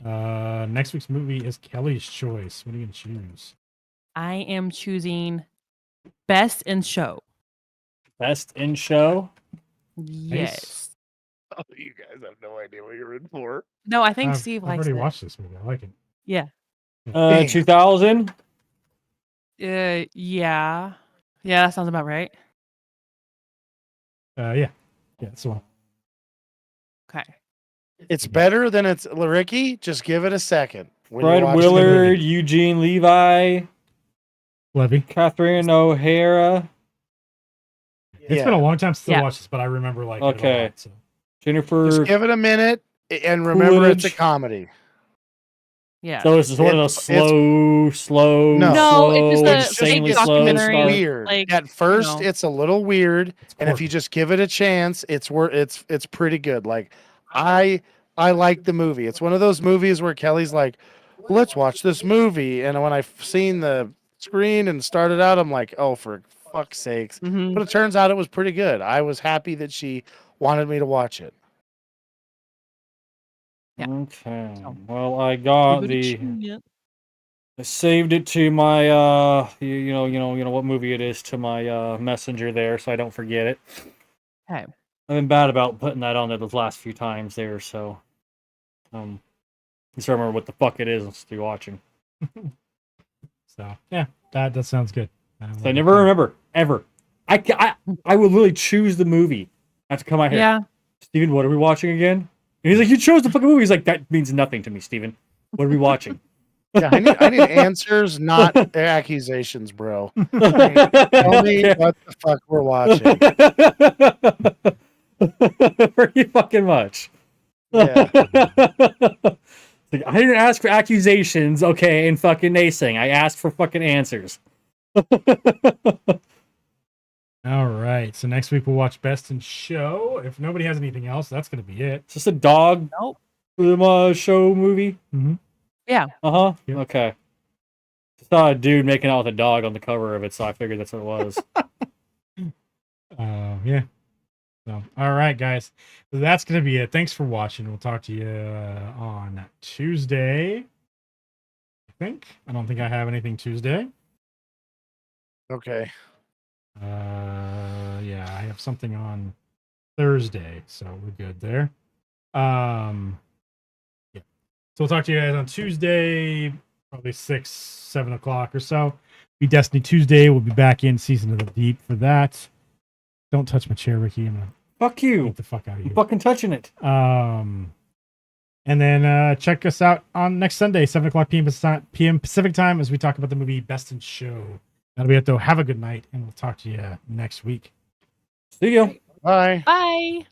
Next week's movie is Kelly's choice. What are you gonna choose? I am choosing Best in Show. Best in Show? Yes. Oh, you guys have no idea what you're in for. No, I think Steve I've likes already it. watched this movie. I like it. Yeah. 2000? Yeah. Yeah, that sounds about right. Yeah, that's the one. Okay. It's better than it's Ricky. Just give it a second. When Fred you watch Willard, Eugene Levi, Levy. Catherine O'Hara, It's been a long time since I Yeah. watched this, but I remember like Okay. it a lot, so. Jennifer. Just give it a minute and remember it's a comedy. Yeah. So it's one of those slow, No. No, slow, it's just a insanely fake slow documentary. start. Weird. Like, At first, you know. it's a little weird, and if quirky. you just give it a chance, it's pretty good. Like I like the movie. It's one of those movies where Kelly's like, "Let's watch this movie," and when I've seen the screen and started out, I'm like, "Oh, for fuck's sakes!" Mhm. But it turns out it was pretty good. I was happy that she wanted me to watch it. Yeah. Okay. So- Well, I got Give it a the. chance. I saved it to my you know what movie it is to my messenger there, so I don't forget it. Okay. I've been bad about putting that on there those last few times there, so just remember what the fuck it is and be watching. So yeah, that sounds good. So I never remember ever. I would literally choose the movie. I have to come out here. Yeah. Steven, what are we watching again? And he's like, you chose the fucking movie. He's like, that means nothing to me, Steven. What are we watching? Yeah, I need answers, not accusations, bro. Tell me what the fuck we're watching. Pretty fucking much. Yeah. It's like, I didn't ask for accusations, okay, and fucking naysaying. I asked for fucking answers. All right. So next week we'll watch Best in Show. If nobody has anything else, that's going to be it. It's just a dog Nope. show movie. Mm-hmm. Yeah. Uh-huh. Yep. Okay. Just saw a dude making out with a dog on the cover of it, so I figured that's what it was. Yeah. So, all right, guys. So that's going to be it. Thanks for watching. We'll talk to you on Tuesday. I think. I don't think I have anything Tuesday. Okay. Yeah, I have something on Thursday, so we're good there. Yeah. So we'll talk to you guys on Tuesday, probably 6, 7 o'clock or so. Be Destiny Tuesday. We'll be back in Season of the Deep for that. Don't touch my chair, Ricky. I'm gonna Fuck you. get the fuck out of I'm here. fucking touching it. And then check us out on next Sunday, 7 o'clock p.m. Pacific time, as we talk about the movie Best in Show. That'll be it, though. Have a good night, and we'll talk to you next week. See you. Bye. Bye.